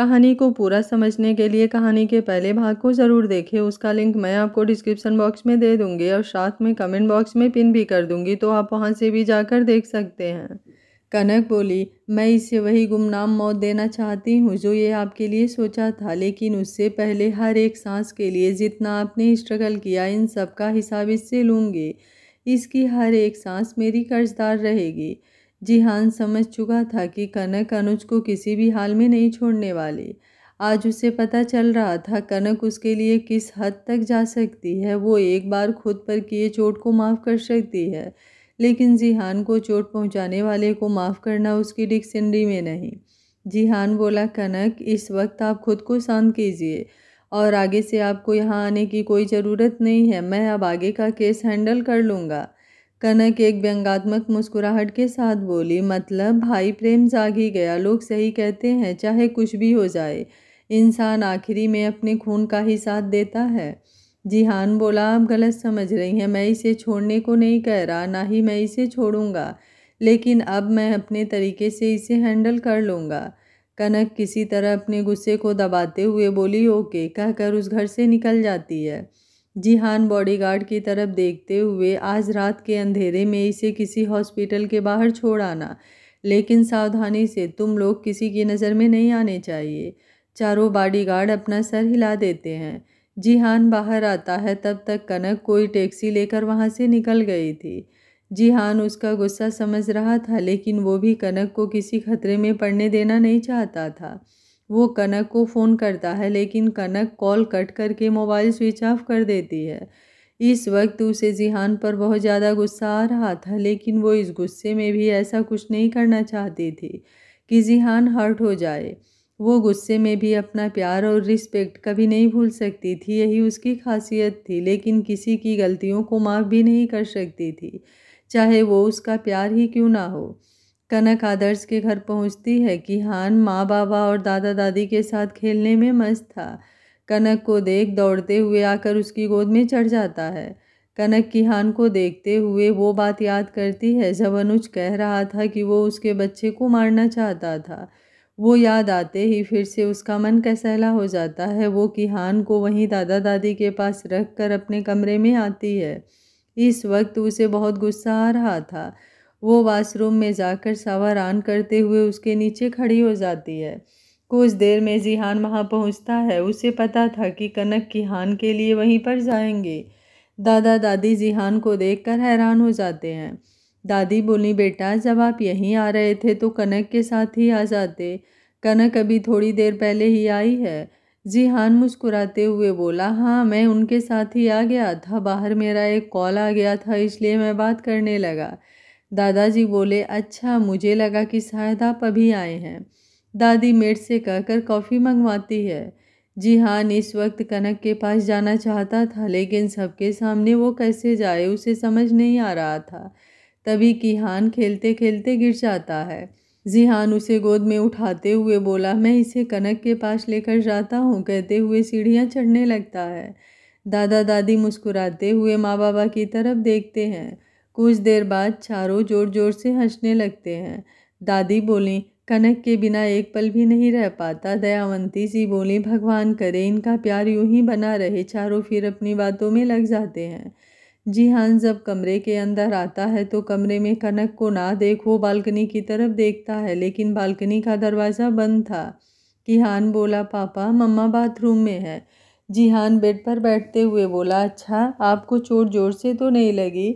कहानी को पूरा समझने के लिए कहानी के पहले भाग को ज़रूर देखें। उसका लिंक मैं आपको डिस्क्रिप्शन बॉक्स में दे दूँगी और साथ में कमेंट बॉक्स में पिन भी कर दूँगी, तो आप वहाँ से भी जाकर देख सकते हैं। कनक बोली, मैं इसे वही गुमनाम मौत देना चाहती हूँ जो ये आपके लिए सोचा था, लेकिन उससे पहले हर एक सांस के लिए जितना आपने स्ट्रगल किया, इन सब का हिसाब इससे लूँगी। इसकी हर एक सांस मेरी कर्जदार रहेगी। जिहान समझ चुका था कि कनक अनुज को किसी भी हाल में नहीं छोड़ने वाली। आज उसे पता चल रहा था कनक उसके लिए किस हद तक जा सकती है। वो एक बार खुद पर किए चोट को माफ़ कर सकती है, लेकिन जिहान को चोट पहुंचाने वाले को माफ़ करना उसकी डिक्शनरी में नहीं। जिहान बोला, कनक इस वक्त आप खुद को शांत कीजिए और आगे से आपको यहाँ आने की कोई ज़रूरत नहीं है। मैं अब आगे का केस हैंडल कर लूँगा। कनक एक व्यंग्यात्मक मुस्कुराहट के साथ बोली, मतलब भाई प्रेम जाग ही गया। लोग सही कहते हैं, चाहे कुछ भी हो जाए इंसान आखिरी में अपने खून का ही साथ देता है। जिहान बोला, आप गलत समझ रही हैं। मैं इसे छोड़ने को नहीं कह रहा, ना ही मैं इसे छोड़ूंगा, लेकिन अब मैं अपने तरीके से इसे हैंडल कर लूँगा। कनक किसी तरह अपने गुस्से को दबाते हुए बोली, ओके कहकर उस घर से निकल जाती है। जिहान बॉडीगार्ड की तरफ देखते हुए, आज रात के अंधेरे में इसे किसी हॉस्पिटल के बाहर छोड़ आना, लेकिन सावधानी से, तुम लोग किसी की नज़र में नहीं आने चाहिए। चारों बॉडीगार्ड अपना सर हिला देते हैं। जिहान बाहर आता है तब तक कनक कोई टैक्सी लेकर वहाँ से निकल गई थी। जिहान उसका गुस्सा समझ रहा था, लेकिन वो भी कनक को किसी खतरे में पड़ने देना नहीं चाहता था। वो कनक को फ़ोन करता है, लेकिन कनक कॉल कट करके मोबाइल स्विच ऑफ कर देती है। इस वक्त उसे जिहान पर बहुत ज़्यादा गुस्सा आ रहा था, लेकिन वो इस गुस्से में भी ऐसा कुछ नहीं करना चाहती थी कि जिहान हर्ट हो जाए। वो गुस्से में भी अपना प्यार और रिस्पेक्ट कभी नहीं भूल सकती थी, यही उसकी खासियत थी। लेकिन किसी की गलतियों को माफ़ भी नहीं कर सकती थी, चाहे वो उसका प्यार ही क्यों ना हो। कनक आदर्श के घर पहुंचती है। किहान माँ बाबा और दादा दादी के साथ खेलने में मस्त था। कनक को देख दौड़ते हुए आकर उसकी गोद में चढ़ जाता है। कनक किहान को देखते हुए वो बात याद करती है जब अनुज कह रहा था कि वो उसके बच्चे को मारना चाहता था। वो याद आते ही फिर से उसका मन कसैला हो जाता है। वो किहान को वहीं दादा दादी के पास रख कर अपने कमरे में आती है। इस वक्त उसे बहुत गुस्सा आ रहा था। वो वॉशरूम में जाकर शावर ऑन करते हुए उसके नीचे खड़ी हो जाती है। कुछ देर में जिहान वहाँ पहुँचता है। उसे पता था कि कनक किहान के लिए वहीं पर जाएंगे। दादा दादी जिहान को देखकर हैरान हो जाते हैं। दादी बोली, बेटा जब आप यहीं आ रहे थे तो कनक के साथ ही आ जाते। कनक अभी थोड़ी देर पहले ही आई है। जिहान मुस्कुराते हुए बोला, हाँ मैं उनके साथ ही आ गया था। बाहर मेरा एक कॉल आ गया था, इसलिए मैं बात करने लगा। दादाजी बोले, अच्छा मुझे लगा कि शायद आप अभी आए हैं। दादी मेड से कहकर कॉफ़ी मंगवाती है। जिहान इस वक्त कनक के पास जाना चाहता था, लेकिन सबके सामने वो कैसे जाए उसे समझ नहीं आ रहा था। तभी किहान खेलते खेलते गिर जाता है। जिहान उसे गोद में उठाते हुए बोला, मैं इसे कनक के पास लेकर जाता हूँ, कहते हुए सीढ़ियाँ चढ़ने लगता है। दादा दादी मुस्कुराते हुए माँ बाबा की तरफ देखते हैं। कुछ देर बाद चारों जोर जोर से हंसने लगते हैं। दादी बोली, कनक के बिना एक पल भी नहीं रह पाता। दयावंती जी बोली, भगवान करे इनका प्यार यूं ही बना रहे। चारों फिर अपनी बातों में लग जाते हैं। जिहान जब कमरे के अंदर आता है तो कमरे में कनक को ना देख वो बालकनी की तरफ देखता है, लेकिन बालकनी का दरवाज़ा बंद था। जिहान बोला, पापा मम्मा बाथरूम में है। जिहान बेड पर बैठते हुए बोला, अच्छा आपको चोट जोर से तो नहीं लगी?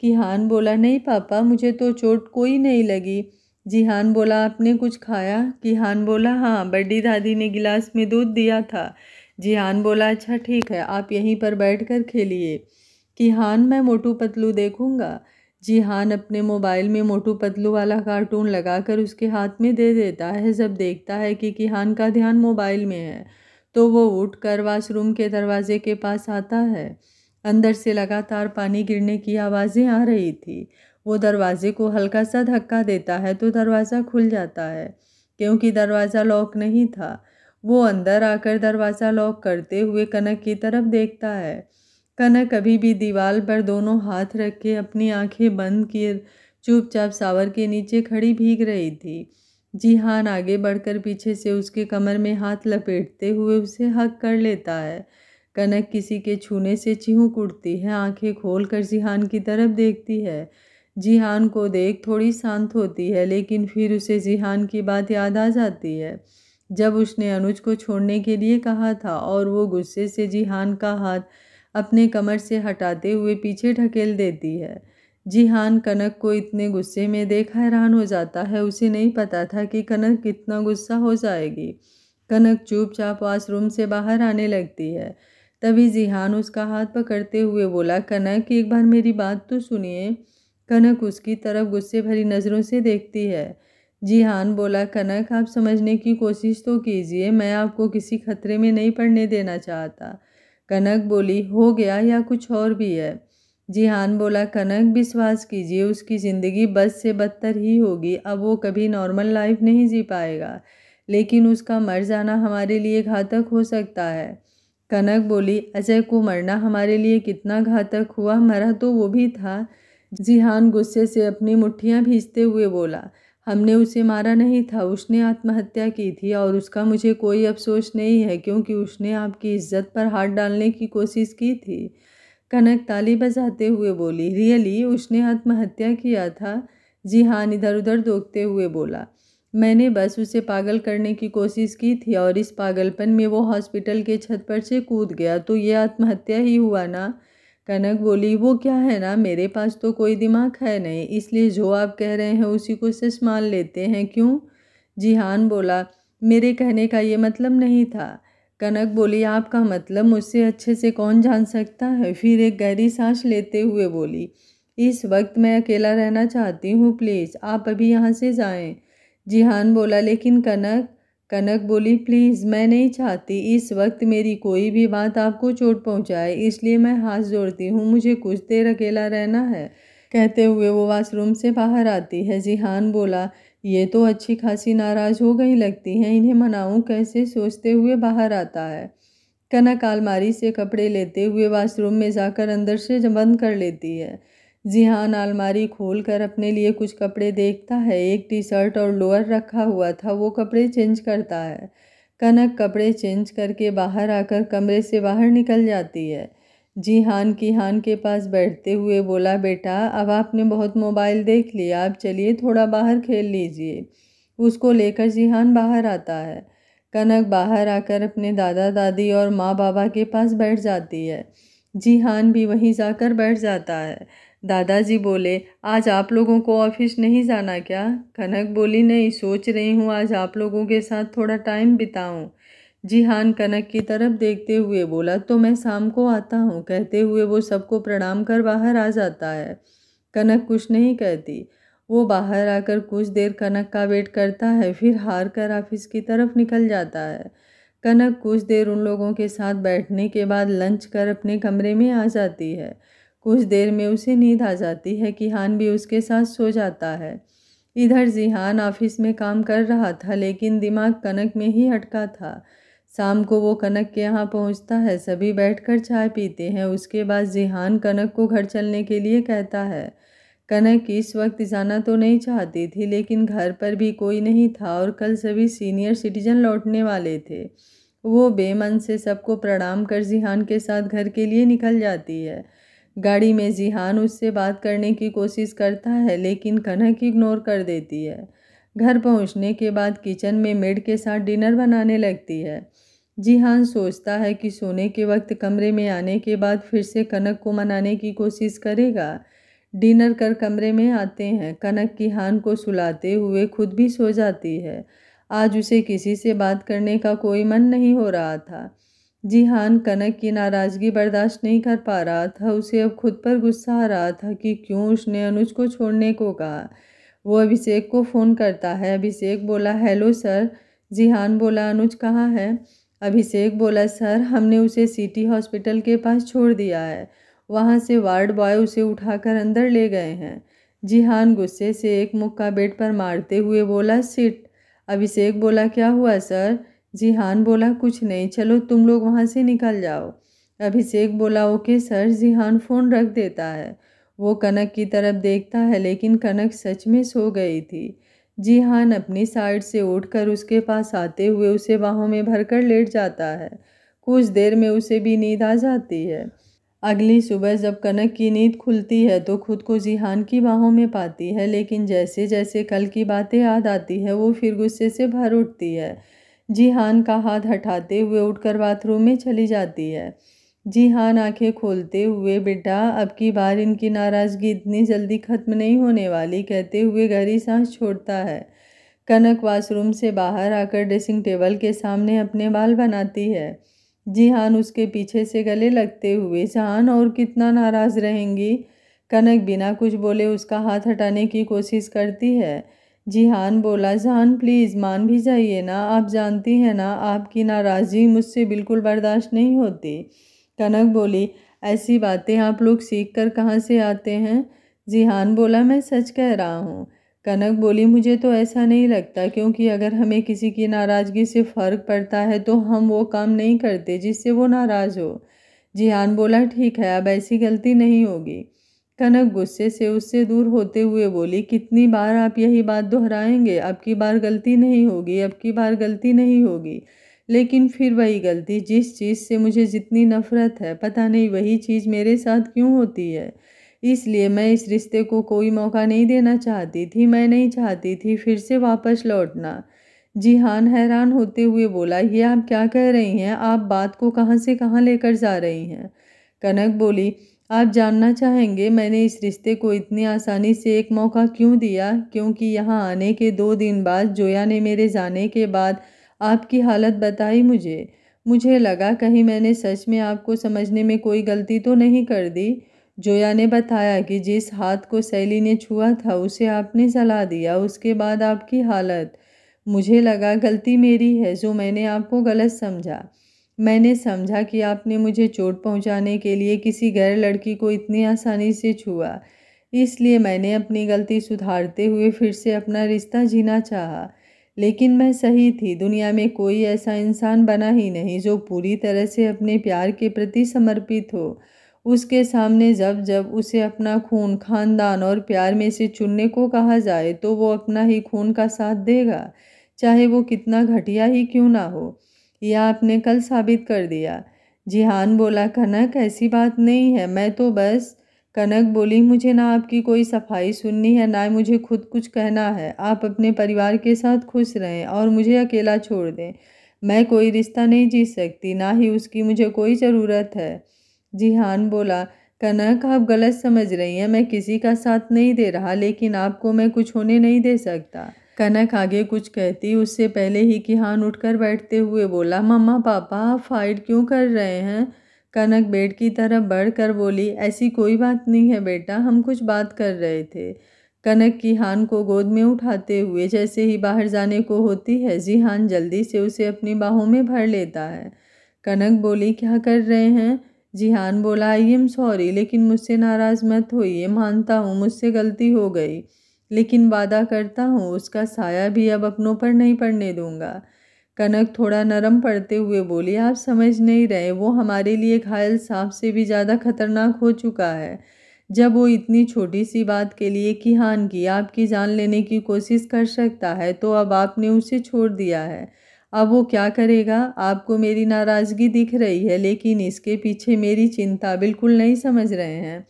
किहान बोला, नहीं पापा मुझे तो चोट कोई नहीं लगी। जिहान बोला, आपने कुछ खाया? किहान बोला, हाँ बड़ी दादी ने गिलास में दूध दिया था। जिहान बोला, अच्छा ठीक है आप यहीं पर बैठकर खेलिए। किहान, मैं मोटू पतलू देखूंगा। जिहान अपने मोबाइल में मोटू पतलू वाला कार्टून लगाकर उसके हाथ में दे देता है। जब देखता है कि किहान का ध्यान मोबाइल में है तो वो उठकर वॉशरूम के दरवाजे के पास आता है। अंदर से लगातार पानी गिरने की आवाज़ें आ रही थी। वो दरवाजे को हल्का सा धक्का देता है तो दरवाज़ा खुल जाता है, क्योंकि दरवाज़ा लॉक नहीं था। वो अंदर आकर दरवाज़ा लॉक करते हुए कनक की तरफ देखता है। कनक अभी भी दीवार पर दोनों हाथ रख के अपनी आंखें बंद किए चुपचाप शावर के नीचे खड़ी भीग रही थी। जीहान आगे बढ़कर पीछे से उसके कमर में हाथ लपेटते हुए उसे हक कर लेता है। कनक किसी के छूने से चिहुक उठती है, आंखें खोलकर जीहान की तरफ देखती है। जीहान को देख थोड़ी शांत होती है, लेकिन फिर उसे जीहान की बात याद आ जाती है जब उसने अनुज को छोड़ने के लिए कहा था, और वो गुस्से से जीहान का हाथ अपने कमर से हटाते हुए पीछे ढकेल देती है। जीहान कनक को इतने गुस्से में देख हैरान हो जाता है। उसे नहीं पता था कि कनक कितना गुस्सा हो जाएगी। कनक चुपचाप वॉशरूम से बाहर आने लगती है। तभी जीहान उसका हाथ पकड़ते हुए बोला, कनक एक बार मेरी बात तो सुनिए। कनक उसकी तरफ गुस्से भरी नज़रों से देखती है। जीहान बोला, कनक आप समझने की कोशिश तो कीजिए, मैं आपको किसी खतरे में नहीं पड़ने देना चाहता। कनक बोली, हो गया या कुछ और भी है? जीहान बोला, कनक विश्वास कीजिए, उसकी ज़िंदगी बद से बदतर ही होगी। अब वो कभी नॉर्मल लाइफ नहीं जी पाएगा, लेकिन उसका मर जाना हमारे लिए घातक हो सकता है। कनक बोली, अजय को मरना हमारे लिए कितना घातक हुआ, मरा तो वो भी था। जीहान गुस्से से अपनी मुट्ठियां भींचते हुए बोला, हमने उसे मारा नहीं था, उसने आत्महत्या की थी, और उसका मुझे कोई अफसोस नहीं है, क्योंकि उसने आपकी इज्जत पर हाथ डालने की कोशिश की थी। कनक ताली बजाते हुए बोली, रियली उसने आत्महत्या किया था? जीहान इधर उधर देखते हुए बोला, मैंने बस उसे पागल करने की कोशिश की थी, और इस पागलपन में वो हॉस्पिटल के छत पर से कूद गया, तो ये आत्महत्या ही हुआ ना। कनक बोली, वो क्या है ना, मेरे पास तो कोई दिमाग है नहीं, इसलिए जो आप कह रहे हैं उसी को सच मान लेते हैं, क्यों? जीहान बोला, मेरे कहने का ये मतलब नहीं था। कनक बोली, आपका मतलब मुझसे अच्छे से कौन जान सकता है? फिर एक गहरी सांस लेते हुए बोली, इस वक्त मैं अकेला रहना चाहती हूँ, प्लीज़ आप अभी यहाँ से जाएं। जीहान बोला, लेकिन कनक। कनक बोली, प्लीज़ मैं नहीं चाहती इस वक्त मेरी कोई भी बात आपको चोट पहुंचाए, इसलिए मैं हाथ जोड़ती हूँ, मुझे कुछ देर अकेला रहना है। कहते हुए वो वॉशरूम से बाहर आती है। जीहान बोला, ये तो अच्छी खासी नाराज़ हो गई लगती हैं, इन्हें मनाऊं कैसे, सोचते हुए बाहर आता है। कनक अलमारी से कपड़े लेते हुए वॉशरूम में जाकर अंदर से बंद कर लेती है। जीहान अलमारी खोलकर अपने लिए कुछ कपड़े देखता है। एक टी शर्ट और लोअर रखा हुआ था, वो कपड़े चेंज करता है। कनक कपड़े चेंज करके बाहर आकर कमरे से बाहर निकल जाती है। जीहान किहान के पास बैठते हुए बोला, बेटा अब आपने बहुत मोबाइल देख लिया, अब चलिए थोड़ा बाहर खेल लीजिए। उसको लेकर जीहान बाहर आता है। कनक बाहर आकर अपने दादा दादी और माँ बाबा के पास बैठ जाती है। जीहान भी वहीं जाकर बैठ जाता है। दादाजी बोले, आज आप लोगों को ऑफिस नहीं जाना क्या? कनक बोली, नहीं, सोच रही हूँ आज आप लोगों के साथ थोड़ा टाइम बिताऊं। जीहान कनक की तरफ देखते हुए बोला, तो मैं शाम को आता हूँ। कहते हुए वो सबको प्रणाम कर बाहर आ जाता है। कनक कुछ नहीं कहती। वो बाहर आकर कुछ देर कनक का वेट करता है, फिर हार कर ऑफिस की तरफ निकल जाता है। कनक कुछ देर उन लोगों के साथ बैठने के बाद लंच कर अपने कमरे में आ जाती है। कुछ देर में उसे नींद आ जाती है। किहान भी उसके साथ सो जाता है। इधर जीहान ऑफिस में काम कर रहा था, लेकिन दिमाग कनक में ही अटका था। शाम को वो कनक के यहाँ पहुँचता है। सभी बैठकर चाय पीते हैं। उसके बाद जीहान कनक को घर चलने के लिए कहता है। कनक इस वक्त जाना तो नहीं चाहती थी, लेकिन घर पर भी कोई नहीं था और कल सभी सीनियर सिटीजन लौटने वाले थे। वो बेमन से सबको प्रणाम कर जीहान के साथ घर के लिए निकल जाती है। गाड़ी में जीहान उससे बात करने की कोशिश करता है, लेकिन कनक इग्नोर कर देती है। घर पहुंचने के बाद किचन में मेड के साथ डिनर बनाने लगती है। जीहान सोचता है कि सोने के वक्त कमरे में आने के बाद फिर से कनक को मनाने की कोशिश करेगा। डिनर कर कमरे में आते हैं। कनक किहान को सुलाते हुए खुद भी सो जाती है। आज उसे किसी से बात करने का कोई मन नहीं हो रहा था। जीहान कनक की नाराज़गी बर्दाश्त नहीं कर पा रहा था। उसे अब खुद पर गुस्सा आ रहा था कि क्यों उसने अनुज को छोड़ने को कहा। वो अभिषेक को फ़ोन करता है। अभिषेक बोला, हेलो सर। जीहान बोला, अनुज कहाँ है? अभिषेक बोला, सर हमने उसे सिटी हॉस्पिटल के पास छोड़ दिया है, वहाँ से वार्ड बॉय उसे उठाकर अंदर ले गए हैं। जीहान गुस्से से एक मुक्का बेड पर मारते हुए बोला, सिट। अभिषेक बोला, क्या हुआ सर? जीहान बोला, कुछ नहीं, चलो तुम लोग वहाँ से निकल जाओ। अभिषेक बोला, ओके सर। जीहान फ़ोन रख देता है। वो कनक की तरफ देखता है, लेकिन कनक सच में सो गई थी। जीहान अपनी साइड से उठकर उसके पास आते हुए उसे बाहों में भरकर लेट जाता है। कुछ देर में उसे भी नींद आ जाती है। अगली सुबह जब कनक की नींद खुलती है तो खुद को जीहान की बाहों में पाती है, लेकिन जैसे जैसे कल की बातें याद आती है वो फिर गुस्से से भर उठती है। जीहान का हाथ हटाते हुए उठकर बाथरूम में चली जाती है। जीहान आंखें खोलते हुए, बेटा अब की बार इनकी नाराज़गी इतनी जल्दी ख़त्म नहीं होने वाली, कहते हुए गहरी सांस छोड़ता है। कनक वॉशरूम से बाहर आकर ड्रेसिंग टेबल के सामने अपने बाल बनाती है। जीहान उसके पीछे से गले लगते हुए, जान और कितना नाराज़ रहेंगी? कनक बिना कुछ बोले उसका हाथ हटाने की कोशिश करती है। जीहान बोला, जान प्लीज़ मान भी जाइए ना, आप जानती हैं ना आपकी नाराज़गी मुझसे बिल्कुल बर्दाश्त नहीं होती। कनक बोली, ऐसी बातें आप लोग सीख कर कहाँ से आते हैं? जीहान बोला, मैं सच कह रहा हूँ। कनक बोली, मुझे तो ऐसा नहीं लगता, क्योंकि अगर हमें किसी की नाराज़गी से फ़र्क पड़ता है तो हम वो काम नहीं करते जिससे वो नाराज़ हो। जीहान बोला, ठीक है अब ऐसी गलती नहीं होगी। कनक गुस्से से उससे दूर होते हुए बोली, कितनी बार आप यही बात दोहराएंगे? अब की बार गलती नहीं होगी, अब की बार गलती नहीं होगी। लेकिन फिर वही गलती, जिस चीज़ से मुझे जितनी नफ़रत है, पता नहीं वही चीज़ मेरे साथ क्यों होती है। इसलिए मैं इस रिश्ते को कोई मौका नहीं देना चाहती थी। मैं नहीं चाहती थी फिर से वापस लौटना। जीहान हैरान होते हुए बोला, ये आप क्या कह रही हैं? आप बात को कहाँ से कहाँ लेकर जा रही हैं? कनक बोली, आप जानना चाहेंगे मैंने इस रिश्ते को इतनी आसानी से एक मौका क्यों दिया? क्योंकि यहाँ आने के 2 दिन बाद जोया ने मेरे जाने के बाद आपकी हालत बताई मुझे लगा कहीं मैंने सच में आपको समझने में कोई गलती तो नहीं कर दी। जोया ने बताया कि जिस हाथ को सैली ने छुआ था उसे आपने जला दिया। उसके बाद आपकी हालत, मुझे लगा गलती मेरी है जो मैंने आपको गलत समझा। मैंने समझा कि आपने मुझे चोट पहुंचाने के लिए किसी गैर लड़की को इतनी आसानी से छुआ। इसलिए मैंने अपनी गलती सुधारते हुए फिर से अपना रिश्ता जीना चाहा। लेकिन मैं सही थी। दुनिया में कोई ऐसा इंसान बना ही नहीं जो पूरी तरह से अपने प्यार के प्रति समर्पित हो। उसके सामने जब जब उसे अपना खून, खानदान और प्यार में से चुनने को कहा जाए तो वो अपना ही खून का साथ देगा, चाहे वो कितना घटिया ही क्यों ना हो। यह आपने कल साबित कर दिया। जीहान बोला, कनक ऐसी बात नहीं है, मैं तो बस। कनक बोली, मुझे ना आपकी कोई सफाई सुननी है, ना मुझे खुद कुछ कहना है। आप अपने परिवार के साथ खुश रहें और मुझे अकेला छोड़ दें। मैं कोई रिश्ता नहीं जी सकती, ना ही उसकी मुझे कोई ज़रूरत है। जीहान बोला, कनक आप गलत समझ रही हैं, मैं किसी का साथ नहीं दे रहा, लेकिन आपको मैं कुछ होने नहीं दे सकता। कनक आगे कुछ कहती उससे पहले ही किहान उठकर बैठते हुए बोला, मम्मा पापा आप फाइट क्यों कर रहे हैं? कनक बेड की तरफ बढ़कर बोली, ऐसी कोई बात नहीं है बेटा, हम कुछ बात कर रहे थे। कनक किहान को गोद में उठाते हुए जैसे ही बाहर जाने को होती है, जीहान जल्दी से उसे अपनी बाहों में भर लेता है। कनक बोली, क्या कर रहे हैं? जीहान बोला, आई एम सॉरी, लेकिन मुझसे नाराज़ मत होइए। मानता हूँ मुझसे गलती हो गई, लेकिन वादा करता हूँ उसका साया भी अब अपनों पर नहीं पड़ने दूंगा। कनक थोड़ा नरम पड़ते हुए बोली, आप समझ नहीं रहे, वो हमारे लिए घायल सांप से भी ज़्यादा खतरनाक हो चुका है। जब वो इतनी छोटी सी बात के लिए किहान की आपकी जान लेने की कोशिश कर सकता है तो अब आपने उसे छोड़ दिया है। अब वो क्या करेगा? आपको मेरी नाराज़गी दिख रही है, लेकिन इसके पीछे मेरी चिंता बिल्कुल नहीं समझ रहे हैं।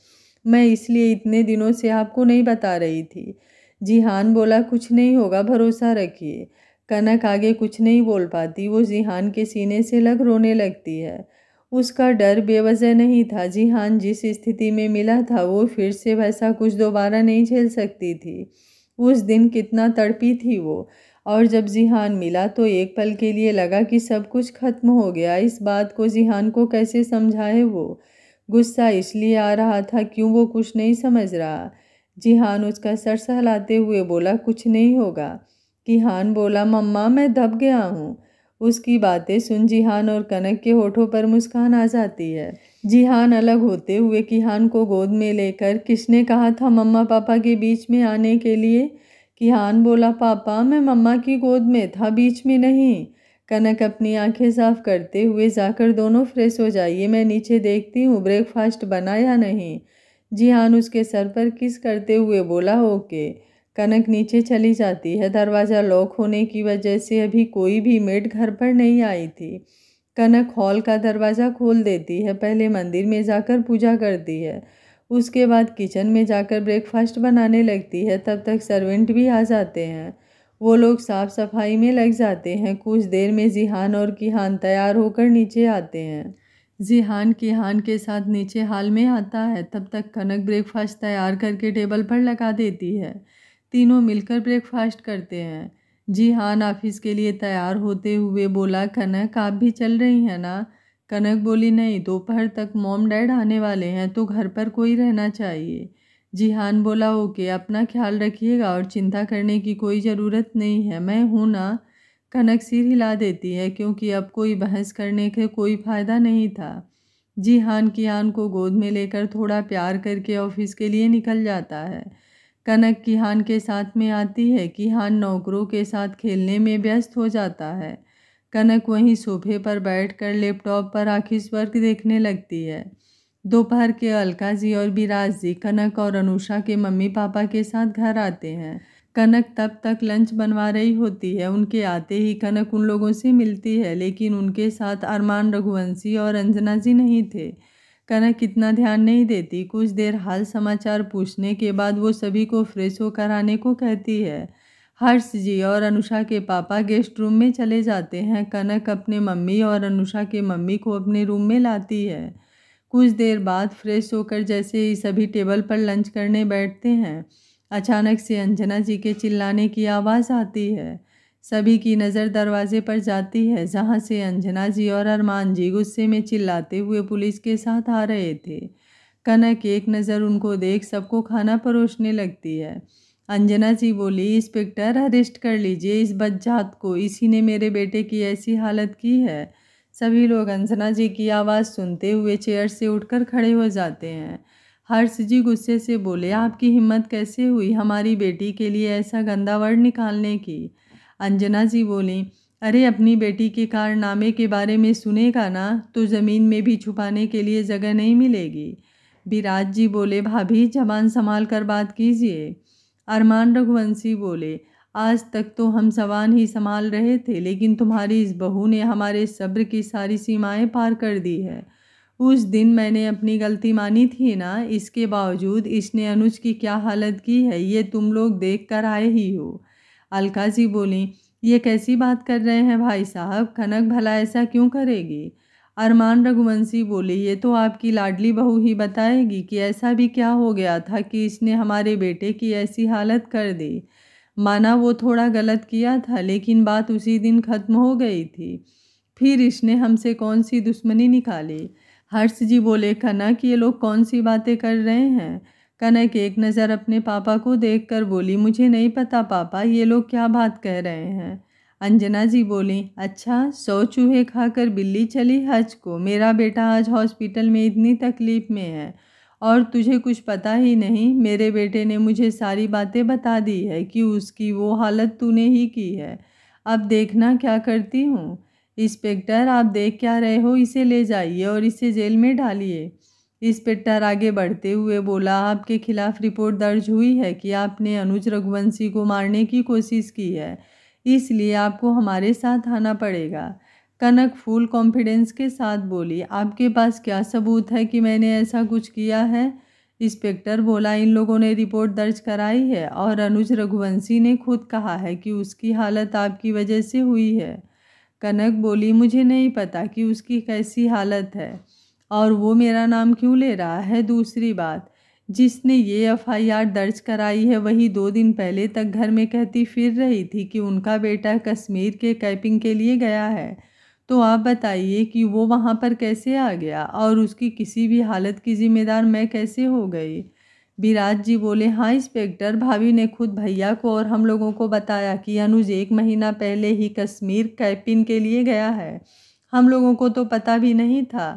मैं इसलिए इतने दिनों से आपको नहीं बता रही थी। जीहान बोला, कुछ नहीं होगा, भरोसा रखिए। कनक आगे कुछ नहीं बोल पाती। वो जीहान के सीने से लग रोने लगती है। उसका डर बेवजह नहीं था। जीहान जिस स्थिति में मिला था वो फिर से वैसा कुछ दोबारा नहीं झेल सकती थी। उस दिन कितना तड़पी थी वो, और जब जीहान मिला तो एक पल के लिए लगा कि सब कुछ खत्म हो गया। इस बात को जीहान को कैसे समझाए वो? गुस्सा इसलिए आ रहा था क्यों वो कुछ नहीं समझ रहा। जीहान उसका सर सहलाते हुए बोला, कुछ नहीं होगा। किहान बोला, मम्मा मैं दब गया हूँ। उसकी बातें सुन जीहान और कनक के होठों पर मुस्कान आ जाती है। जीहान अलग होते हुए किहान को गोद में लेकर, किसने कहा था मम्मा पापा के बीच में आने के लिए? किहान बोला, पापा मैं मम्मा की गोद में था, बीच में नहीं। कनक अपनी आंखें साफ करते हुए, जाकर दोनों फ्रेश हो जाइए, मैं नीचे देखती हूँ ब्रेकफास्ट बना या नहीं। जीहान उसके सर पर किस करते हुए बोला, ओके। कनक नीचे चली जाती है। दरवाज़ा लॉक होने की वजह से अभी कोई भी मेड घर पर नहीं आई थी। कनक हॉल का दरवाज़ा खोल देती है। पहले मंदिर में जाकर पूजा करती है, उसके बाद किचन में जाकर ब्रेकफास्ट बनाने लगती है। तब तक सर्वेंट भी आ जाते हैं। वो लोग साफ सफाई में लग जाते हैं। कुछ देर में जिहान और किहान तैयार होकर नीचे आते हैं। जिहान किहान के साथ नीचे हॉल में आता है। तब तक कनक ब्रेकफास्ट तैयार करके टेबल पर लगा देती है। तीनों मिलकर ब्रेकफास्ट करते हैं। जिहान ऑफिस के लिए तैयार होते हुए बोला, कनक आप भी चल रही हैं ना? कनक बोली, नहीं, दोपहर तक मॉम डैड आने वाले हैं तो घर पर कोई रहना चाहिए। जिहान बोला, ओके, अपना ख्याल रखिएगा और चिंता करने की कोई ज़रूरत नहीं है, मैं हूँ ना। कनक सिर हिला देती है क्योंकि अब कोई बहस करने के कोई फ़ायदा नहीं था। जिहान किहान को गोद में लेकर थोड़ा प्यार करके ऑफिस के लिए निकल जाता है। कनक किहान के साथ में आती है। किहान नौकरों के साथ खेलने में व्यस्त हो जाता है। कनक वहीं सोफे पर बैठकर लैपटॉप पर ऑफिस वर्क देखने लगती है। दोपहर के अलका जी और विराज जी कनक और अनुषा के मम्मी पापा के साथ घर आते हैं। कनक तब तक लंच बनवा रही होती है। उनके आते ही कनक उन लोगों से मिलती है, लेकिन उनके साथ अरमान, रघुवंशी और अंजना जी नहीं थे। कनक इतना ध्यान नहीं देती। कुछ देर हाल समाचार पूछने के बाद वो सभी को फ्रेश होकर आने को कहती है। हर्ष जी और अनुषा के पापा गेस्ट रूम में चले जाते हैं। कनक अपने मम्मी और अनुषा के मम्मी को अपने रूम में लाती है। कुछ देर बाद फ्रेश होकर जैसे ही सभी टेबल पर लंच करने बैठते हैं, अचानक से अंजना जी के चिल्लाने की आवाज़ आती है। सभी की नज़र दरवाजे पर जाती है, जहां से अंजना जी और अरमान जी गुस्से में चिल्लाते हुए पुलिस के साथ आ रहे थे। कनक एक नज़र उनको देख सबको खाना परोसने लगती है। अंजना जी बोली, इंस्पेक्टर अरेस्ट कर लीजिए इस बदजात को, इसी ने मेरे बेटे की ऐसी हालत की है। सभी लोग अंजना जी की आवाज़ सुनते हुए चेयर से उठकर खड़े हो जाते हैं। हर्ष जी गुस्से से बोले, आपकी हिम्मत कैसे हुई हमारी बेटी के लिए ऐसा गंदा वर्ड निकालने की? अंजना जी बोली, अरे अपनी बेटी के कारनामे के बारे में सुनेगा ना तो ज़मीन में भी छुपाने के लिए जगह नहीं मिलेगी। विराज जी बोले, भाभी जबान संभाल कर बात कीजिए। अरमान रघुवंशी बोले, आज तक तो हम जबान ही संभाल रहे थे, लेकिन तुम्हारी इस बहू ने हमारे सब्र की सारी सीमाएं पार कर दी है। उस दिन मैंने अपनी गलती मानी थी ना, इसके बावजूद इसने अनुज की क्या हालत की है ये तुम लोग देख कर आए ही हो। अलका जी बोली, ये कैसी बात कर रहे हैं भाई साहब, कनक भला ऐसा क्यों करेगी? अरमान रघुवंशी बोले, ये तो आपकी लाडली बहू ही बताएगी कि ऐसा भी क्या हो गया था कि इसने हमारे बेटे की ऐसी हालत कर दी। माना वो थोड़ा गलत किया था, लेकिन बात उसी दिन खत्म हो गई थी। फिर इसने हमसे कौन सी दुश्मनी निकाली? हर्ष जी बोले, कनक ये लोग कौन सी बातें कर रहे हैं? कनक एक नज़र अपने पापा को देखकर बोली, मुझे नहीं पता पापा, ये लोग क्या बात कह रहे हैं। अंजना जी बोली, अच्छा 100 चूहे खाकर बिल्ली चली हज को, मेरा बेटा आज हॉस्पिटल में इतनी तकलीफ़ में है और तुझे कुछ पता ही नहीं। मेरे बेटे ने मुझे सारी बातें बता दी है कि उसकी वो हालत तूने ही की है। अब देखना क्या करती हूँ। इंस्पेक्टर आप देख क्या रहे हो, इसे ले जाइए और इसे जेल में डालिए। इंस्पेक्टर आगे बढ़ते हुए बोला, आपके खिलाफ रिपोर्ट दर्ज हुई है कि आपने अनुज रघुवंशी को मारने की कोशिश की है, इसलिए आपको हमारे साथ आना पड़ेगा। कनक फुल कॉन्फिडेंस के साथ बोली, आपके पास क्या सबूत है कि मैंने ऐसा कुछ किया है? इंस्पेक्टर बोला, इन लोगों ने रिपोर्ट दर्ज कराई है और अनुज रघुवंशी ने खुद कहा है कि उसकी हालत आपकी वजह से हुई है। कनक बोली, मुझे नहीं पता कि उसकी कैसी हालत है और वो मेरा नाम क्यों ले रहा है। दूसरी बात, जिसने ये FIR दर्ज कराई है वही 2 दिन पहले तक घर में कहती फिर रही थी कि उनका बेटा कश्मीर के कैंपिंग के लिए गया है। तो आप बताइए कि वो वहाँ पर कैसे आ गया और उसकी किसी भी हालत की जिम्मेदार मैं कैसे हो गई? विराज जी बोले, हाँ इंस्पेक्टर, भाभी ने खुद भैया को और हम लोगों को बताया कि अनुज 1 महीना पहले ही कश्मीर कैंपिंग के लिए गया है। हम लोगों को तो पता भी नहीं था।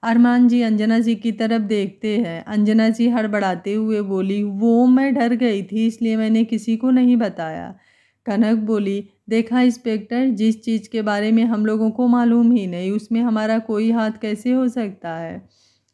अरमान जी अंजना जी की तरफ देखते हैं। अंजना जी हड़बड़ाते हुए बोली, वो मैं डर गई थी इसलिए मैंने किसी को नहीं बताया। कनक बोली, देखा इंस्पेक्टर, जिस चीज़ के बारे में हम लोगों को मालूम ही नहीं उसमें हमारा कोई हाथ कैसे हो सकता है?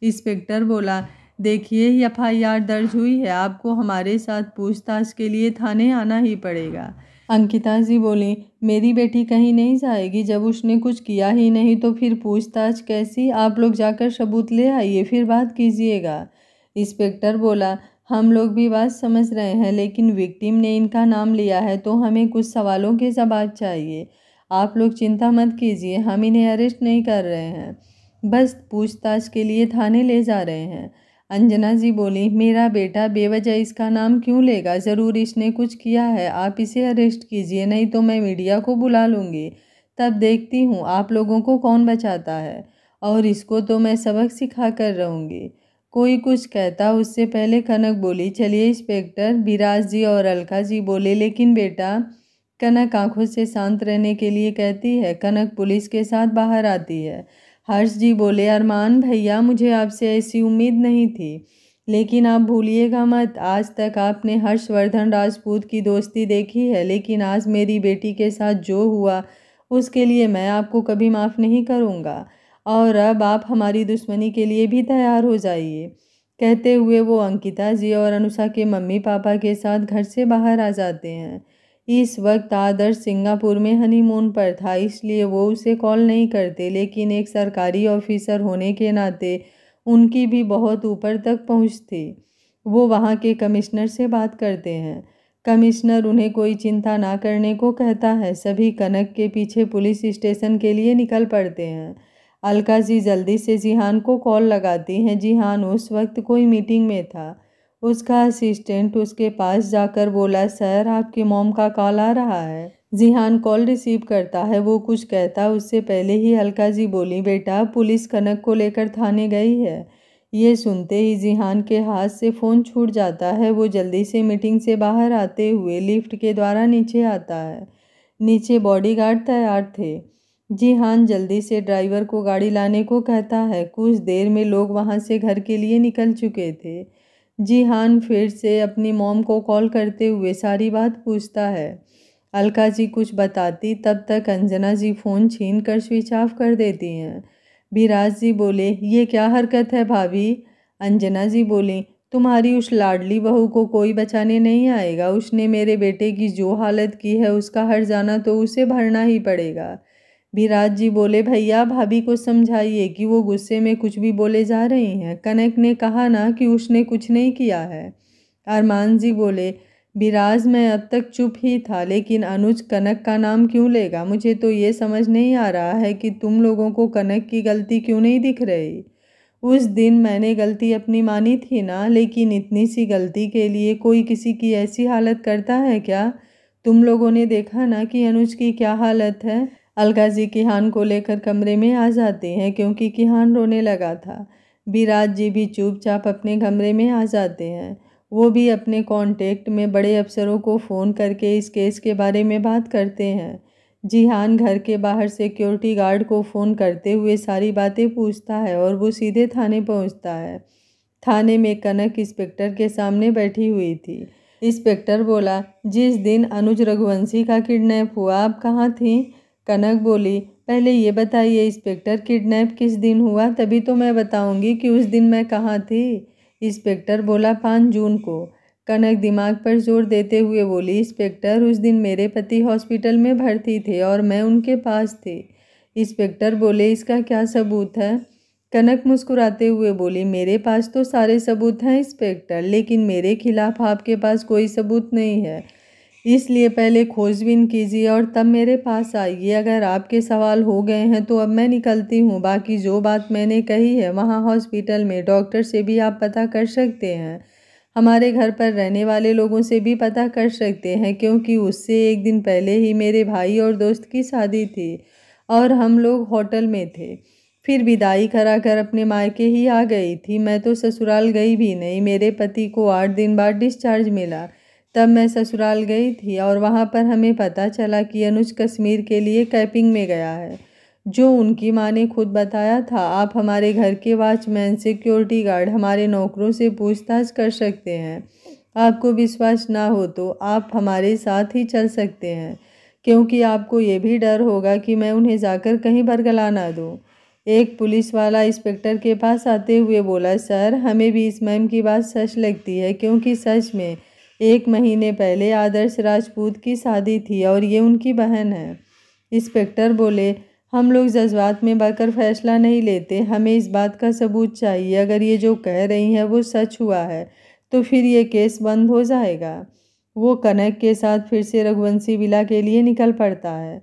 इंस्पेक्टर बोला, देखिए FIR दर्ज हुई है, आपको हमारे साथ पूछताछ के लिए थाने आना ही पड़ेगा। अंकिता जी बोली, मेरी बेटी कहीं नहीं जाएगी, जब उसने कुछ किया ही नहीं तो फिर पूछताछ कैसी? आप लोग जाकर सबूत ले आइए, फिर बात कीजिएगा। इंस्पेक्टर बोला, हम लोग भी बात समझ रहे हैं, लेकिन विक्टिम ने इनका नाम लिया है तो हमें कुछ सवालों के जवाब चाहिए। आप लोग चिंता मत कीजिए, हम इन्हें अरेस्ट नहीं कर रहे हैं, बस पूछताछ के लिए थाने ले जा रहे हैं। अंजना जी बोली, मेरा बेटा बेवजह इसका नाम क्यों लेगा? ज़रूर इसने कुछ किया है, आप इसे अरेस्ट कीजिए, नहीं तो मैं मीडिया को बुला लूँगी, तब देखती हूँ आप लोगों को कौन बचाता है, और इसको तो मैं सबक सिखा कर रहूँगी। कोई कुछ कहता उससे पहले कनक बोली, चलिए इंस्पेक्टर। विराज जी और अलका जी बोले, लेकिन बेटा। कनक आंखों से शांत रहने के लिए कहती है। कनक पुलिस के साथ बाहर आती है। हर्ष जी बोले, अरमान भैया, मुझे आपसे ऐसी उम्मीद नहीं थी, लेकिन आप भूलिएगा मत, आज तक आपने हर्षवर्धन राजपूत की दोस्ती देखी है, लेकिन आज मेरी बेटी के साथ जो हुआ उसके लिए मैं आपको कभी माफ़ नहीं करूँगा, और अब आप हमारी दुश्मनी के लिए भी तैयार हो जाइए। कहते हुए वो अंकिता जी और अनुषा के मम्मी पापा के साथ घर से बाहर आ जाते हैं। इस वक्त आदर्श सिंगापुर में हनीमून पर था, इसलिए वो उसे कॉल नहीं करते, लेकिन एक सरकारी ऑफिसर होने के नाते उनकी भी बहुत ऊपर तक पहुंच थी। वो वहाँ के कमिश्नर से बात करते हैं। कमिश्नर उन्हें कोई चिंता ना करने को कहता है। सभी कनक के पीछे पुलिस स्टेशन के लिए निकल पड़ते हैं। अलका जी जल्दी से जिहान को कॉल लगाती हैं। जिहान उस वक्त कोई मीटिंग में था। उसका असिस्टेंट उसके पास जाकर बोला, सर आपकी मॉम का कॉल आ रहा है। जिहान कॉल रिसीव करता है। वो कुछ कहता उससे पहले ही अलका जी बोली, बेटा पुलिस कनक को लेकर थाने गई है। ये सुनते ही जिहान के हाथ से फ़ोन छूट जाता है। वो जल्दी से मीटिंग से बाहर आते हुए लिफ्ट के द्वारा नीचे आता है। नीचे बॉडीगार्ड तैयार थे। जिहान जल्दी से ड्राइवर को गाड़ी लाने को कहता है। कुछ देर में लोग वहाँ से घर के लिए निकल चुके थे। जिहान फिर से अपनी मॉम को कॉल करते हुए सारी बात पूछता है। अलका जी कुछ बताती, तब तक अंजना जी फ़ोन छीन कर स्विच ऑफ कर देती हैं। विराज जी बोले, ये क्या हरकत है भाभी? अंजना जी बोली, तुम्हारी उस लाडली बहू को कोई बचाने नहीं आएगा। उसने मेरे बेटे की जो हालत की है उसका हर्जाना तो उसे भरना ही पड़ेगा। विराज जी बोले, भैया भाभी को समझाइए कि वो गुस्से में कुछ भी बोले जा रही हैं। कनक ने कहा ना कि उसने कुछ नहीं किया है। अरमान जी बोले, विराज मैं अब तक चुप ही था, लेकिन अनुज कनक का नाम क्यों लेगा? मुझे तो ये समझ नहीं आ रहा है कि तुम लोगों को कनक की गलती क्यों नहीं दिख रही। उस दिन मैंने गलती अपनी मानी थी ना, लेकिन इतनी सी गलती के लिए कोई किसी की ऐसी हालत करता है क्या? तुम लोगों ने देखा ना कि अनुज की क्या हालत है। अलका जी किहान को लेकर कमरे में आ जाते हैं, क्योंकि किहान रोने लगा था। विराज जी भी चुपचाप अपने कमरे में आ जाते हैं। वो भी अपने कांटेक्ट में बड़े अफसरों को फ़ोन करके इस केस के बारे में बात करते हैं। जिहान घर के बाहर सिक्योरिटी गार्ड को फ़ोन करते हुए सारी बातें पूछता है और वो सीधे थाने पहुंचता है। थाने में कनक इंस्पेक्टर के सामने बैठी हुई थी। इंस्पेक्टर बोला, जिस दिन अनुज रघुवंशी का किडनैप हुआ आप कहाँ थीं? कनक बोली, पहले ये बताइए इंस्पेक्टर, किडनैप किस दिन हुआ? तभी तो मैं बताऊंगी कि उस दिन मैं कहाँ थी। इंस्पेक्टर बोला, 5 जून को। कनक दिमाग पर जोर देते हुए बोली, इंस्पेक्टर उस दिन मेरे पति हॉस्पिटल में भर्ती थे और मैं उनके पास थी। इंस्पेक्टर बोले, इसका क्या सबूत है? कनक मुस्कुराते हुए बोली, मेरे पास तो सारे सबूत हैं इंस्पेक्टर, लेकिन मेरे खिलाफ आपके पास कोई सबूत नहीं है, इसलिए पहले खोजबीन कीजिए और तब मेरे पास आइए। अगर आपके सवाल हो गए हैं तो अब मैं निकलती हूँ। बाकी जो बात मैंने कही है वहाँ हॉस्पिटल में डॉक्टर से भी आप पता कर सकते हैं। हमारे घर पर रहने वाले लोगों से भी पता कर सकते हैं, क्योंकि उससे एक दिन पहले ही मेरे भाई और दोस्त की शादी थी और हम लोग होटल में थे। फिर विदाई कराकर अपने मायके ही आ गई थी। मैं तो ससुराल गई भी नहीं। मेरे पति को 8 दिन बाद डिस्चार्ज मिला, तब मैं ससुराल गई थी और वहाँ पर हमें पता चला कि अनुज कश्मीर के लिए कैंपिंग में गया है, जो उनकी माँ ने खुद बताया था। आप हमारे घर के वॉचमैन, सिक्योरिटी गार्ड, हमारे नौकरों से पूछताछ कर सकते हैं। आपको विश्वास ना हो तो आप हमारे साथ ही चल सकते हैं, क्योंकि आपको ये भी डर होगा कि मैं उन्हें जाकर कहीं बरगला ना दूँ। एक पुलिस वाला इंस्पेक्टर के पास आते हुए बोला, सर हमें भी इस मैम की बात सच लगती है, क्योंकि सच में 1 महीने पहले आदर्श राजपूत की शादी थी और ये उनकी बहन है। इंस्पेक्टर बोले, हम लोग जज्बात में बहकर फैसला नहीं लेते, हमें इस बात का सबूत चाहिए। अगर ये जो कह रही हैं वो सच हुआ है तो फिर ये केस बंद हो जाएगा। वो कनक के साथ फिर से रघुवंशी विला के लिए निकल पड़ता है।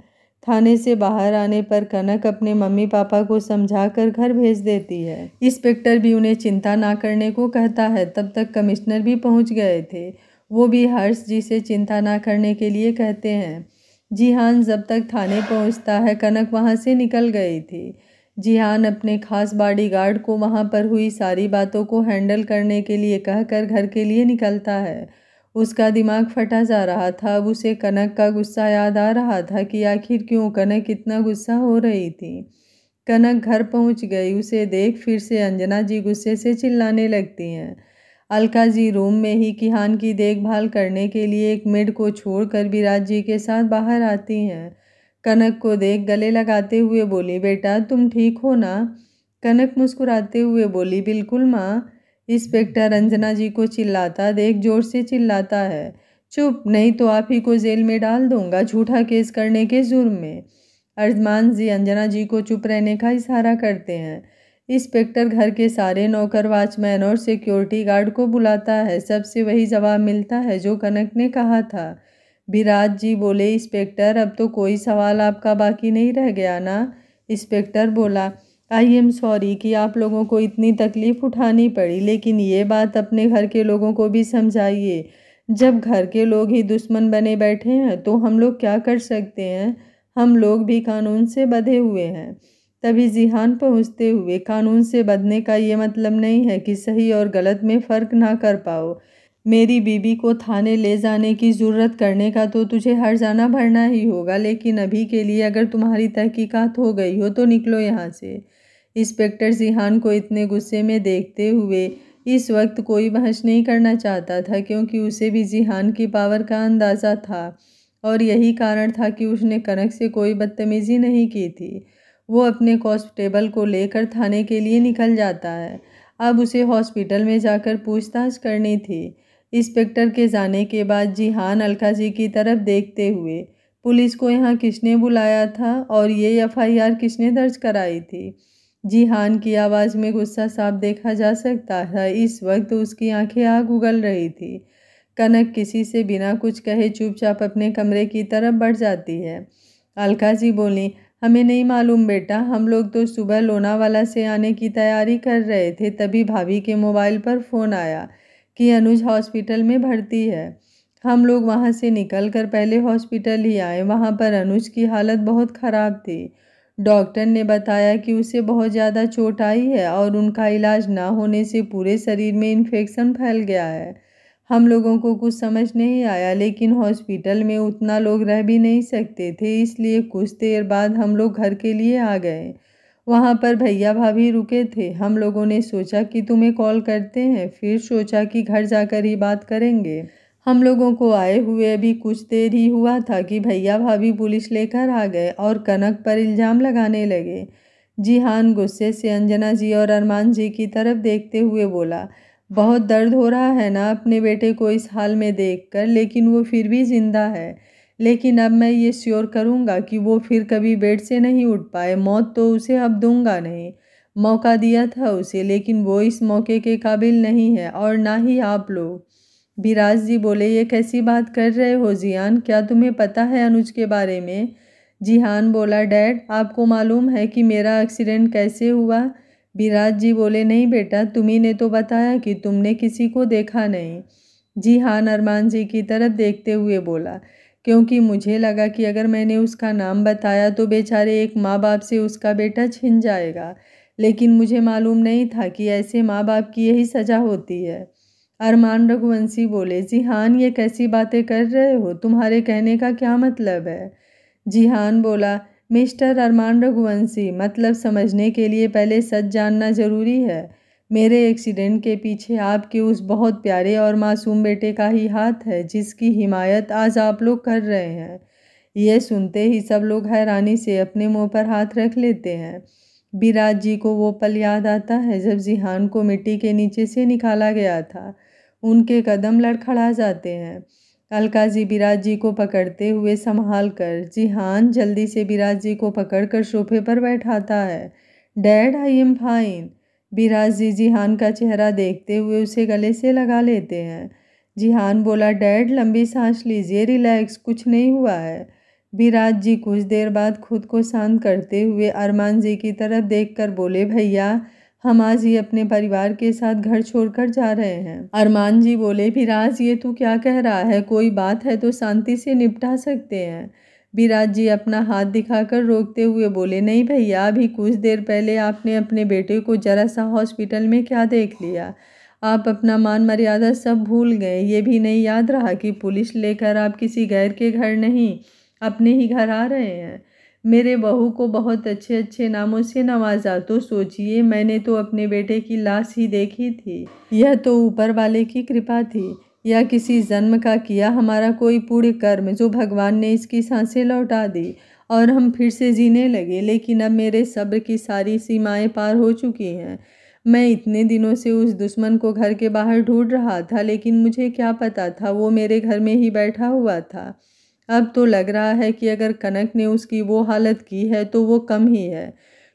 थाने से बाहर आने पर कनक अपने मम्मी पापा को समझाकर घर भेज देती है। इंस्पेक्टर भी उन्हें चिंता ना करने को कहता है। तब तक कमिश्नर भी पहुंच गए थे। वो भी हर्ष जी से चिंता ना करने के लिए कहते हैं। जिहान जब तक थाने पहुंचता है कनक वहां से निकल गई थी। जिहान अपने खास बॉडीगार्ड को वहां पर हुई सारी बातों को हैंडल करने के लिए कहकर घर के लिए निकलता है। उसका दिमाग फटा जा रहा था। अब उसे कनक का गुस्सा याद आ रहा था कि आखिर क्यों कनक इतना गुस्सा हो रही थी। कनक घर पहुंच गई। उसे देख फिर से अंजना जी गुस्से से चिल्लाने लगती हैं। अलका जी रूम में ही किहान की देखभाल करने के लिए एक मेड को छोड़कर विराज जी के साथ बाहर आती हैं। कनक को देख गले लगाते हुए बोली, बेटा तुम ठीक हो ना? कनक मुस्कुराते हुए बोली, बिल्कुल माँ। इंस्पेक्टर अंजना जी को चिल्लाता देख जोर से चिल्लाता है, चुप, नहीं तो आप ही को जेल में डाल दूंगा झूठा केस करने के जुर्म में। अरमान जी अंजना जी को चुप रहने का इशारा करते हैं। इंस्पेक्टर घर के सारे नौकर, वॉचमैन और सिक्योरिटी गार्ड को बुलाता है। सबसे वही जवाब मिलता है जो कनक ने कहा था। विराज जी बोले, इंस्पेक्टर अब तो कोई सवाल आपका बाकी नहीं रह गया ना? इंस्पेक्टर बोला, आई एम सॉरी कि आप लोगों को इतनी तकलीफ उठानी पड़ी, लेकिन ये बात अपने घर के लोगों को भी समझाइए। जब घर के लोग ही दुश्मन बने बैठे हैं तो हम लोग क्या कर सकते हैं? हम लोग भी कानून से बंधे हुए हैं। तभी जिहान पहुंचते हुए, कानून से बंधने का ये मतलब नहीं है कि सही और गलत में फ़र्क ना कर पाओ। मेरी बीबी को थाने ले जाने की ज़रूरत करने का तो तुझे हर्जाना भरना ही होगा, लेकिन अभी के लिए अगर तुम्हारी तहकीकात हो गई हो तो निकलो यहाँ से। इंस्पेक्टर जिहान को इतने गुस्से में देखते हुए इस वक्त कोई बहस नहीं करना चाहता था, क्योंकि उसे भी जिहान की पावर का अंदाज़ा था और यही कारण था कि उसने कनक से कोई बदतमीज़ी नहीं की थी। वो अपने कांस्टेबल को लेकर थाने के लिए निकल जाता है। अब उसे हॉस्पिटल में जाकर पूछताछ करनी थी। इंस्पेक्टर के जाने के बाद जिहान अलका जी की तरफ देखते हुए, पुलिस को यहाँ किसने बुलाया था और ये एफआईआर किसने दर्ज कराई थी? जिहान की आवाज़ में गुस्सा साफ देखा जा सकता है। इस वक्त उसकी आंखें आग उगल रही थी। कनक किसी से बिना कुछ कहे चुपचाप अपने कमरे की तरफ बढ़ जाती है। अलका जी बोली, हमें नहीं मालूम बेटा, हम लोग तो सुबह लोनावाला से आने की तैयारी कर रहे थे, तभी भाभी के मोबाइल पर फ़ोन आया कि अनुज हॉस्पिटल में भर्ती है। हम लोग वहाँ से निकलकर पहले हॉस्पिटल ही आए। वहाँ पर अनुज की हालत बहुत ख़राब थी। डॉक्टर ने बताया कि उसे बहुत ज़्यादा चोट आई है और उनका इलाज ना होने से पूरे शरीर में इन्फेक्शन फैल गया है। हम लोगों को कुछ समझ नहीं आया, लेकिन हॉस्पिटल में उतना लोग रह भी नहीं सकते थे, इसलिए कुछ देर बाद हम लोग घर के लिए आ गए। वहाँ पर भैया भाभी रुके थे। हम लोगों ने सोचा कि तुम्हें कॉल करते हैं, फिर सोचा कि घर जाकर ही बात करेंगे। हम लोगों को आए हुए अभी कुछ देर ही हुआ था कि भैया भाभी पुलिस लेकर आ गए और कनक पर इल्ज़ाम लगाने लगे। जिहान गुस्से से अंजना जी और अरमान जी की तरफ देखते हुए बोला, बहुत दर्द हो रहा है ना अपने बेटे को इस हाल में देखकर, लेकिन वो फिर भी जिंदा है। लेकिन अब मैं ये श्योर करूँगा कि वो फिर कभी बेड से नहीं उठ पाए। मौत तो उसे अब दूंगा नहीं। मौका दिया था उसे, लेकिन वो इस मौके के काबिल नहीं है और ना ही आप लोग। विराज जी बोले, ये कैसी बात कर रहे हो जिहान? क्या तुम्हें पता है अनुज के बारे में? जिहान बोला, डैड आपको मालूम है कि मेरा एक्सीडेंट कैसे हुआ? विराज जी बोले, नहीं बेटा, तुम्ही ने तो बताया कि तुमने किसी को देखा नहीं। जिहान अरमान जी की तरफ देखते हुए बोला, क्योंकि मुझे लगा कि अगर मैंने उसका नाम बताया तो बेचारे एक माँ बाप से उसका बेटा छिन जाएगा, लेकिन मुझे मालूम नहीं था कि ऐसे माँ बाप की यही सज़ा होती है। अरमान रघुवंशी बोले, जिहान ये कैसी बातें कर रहे हो? तुम्हारे कहने का क्या मतलब है? जिहान बोला, मिस्टर अरमान रघुवंशी, मतलब समझने के लिए पहले सच जानना ज़रूरी है। मेरे एक्सीडेंट के पीछे आपके उस बहुत प्यारे और मासूम बेटे का ही हाथ है, जिसकी हिमायत आज आप लोग कर रहे हैं। यह सुनते ही सब लोग हैरानी से अपने मुंह पर हाथ रख लेते हैं। विराज जी को वो पल याद आता है जब जिहान को मिट्टी के नीचे से निकाला गया था। उनके कदम लड़खड़ा जाते हैं। अलका जी विराज जी को पकड़ते हुए संभाल कर जिहान जल्दी से विराज जी को पकड़कर सोफे पर बैठाता है। Dad, I am fine. Viraj ji Jihan का चेहरा देखते हुए उसे गले से लगा लेते हैं। जिहान बोला, डैड लंबी सांस लीजिए, रिलैक्स, कुछ नहीं हुआ है। विराज जी कुछ देर बाद खुद को शांत करते हुए अरमान जी की तरफ देखकर बोले, भैया हम आज ही अपने परिवार के साथ घर छोड़कर जा रहे हैं। अरमान जी बोले, विराज ये तू क्या कह रहा है, कोई बात है तो शांति से निपटा सकते हैं। विराज जी अपना हाथ दिखाकर रोकते हुए बोले, नहीं भैया, अभी कुछ देर पहले आपने अपने बेटे को जरा सा हॉस्पिटल में क्या देख लिया। आप अपना मान मर्यादा सब भूल गए। ये भी नहीं याद रहा कि पुलिस लेकर आप किसी गैर के घर नहीं अपने ही घर आ रहे हैं। मेरे बहू को बहुत अच्छे अच्छे नामों से नवाजा, तो सोचिए मैंने तो अपने बेटे की लाश ही देखी थी। यह तो ऊपर वाले की कृपा थी या किसी जन्म का किया हमारा कोई पुण्य कर्म जो भगवान ने इसकी सांसें लौटा दी और हम फिर से जीने लगे। लेकिन अब मेरे सब्र की सारी सीमाएं पार हो चुकी हैं। मैं इतने दिनों से उस दुश्मन को घर के बाहर ढूंढ रहा था, लेकिन मुझे क्या पता था वो मेरे घर में ही बैठा हुआ था। अब तो लग रहा है कि अगर कनक ने उसकी वो हालत की है तो वो कम ही है,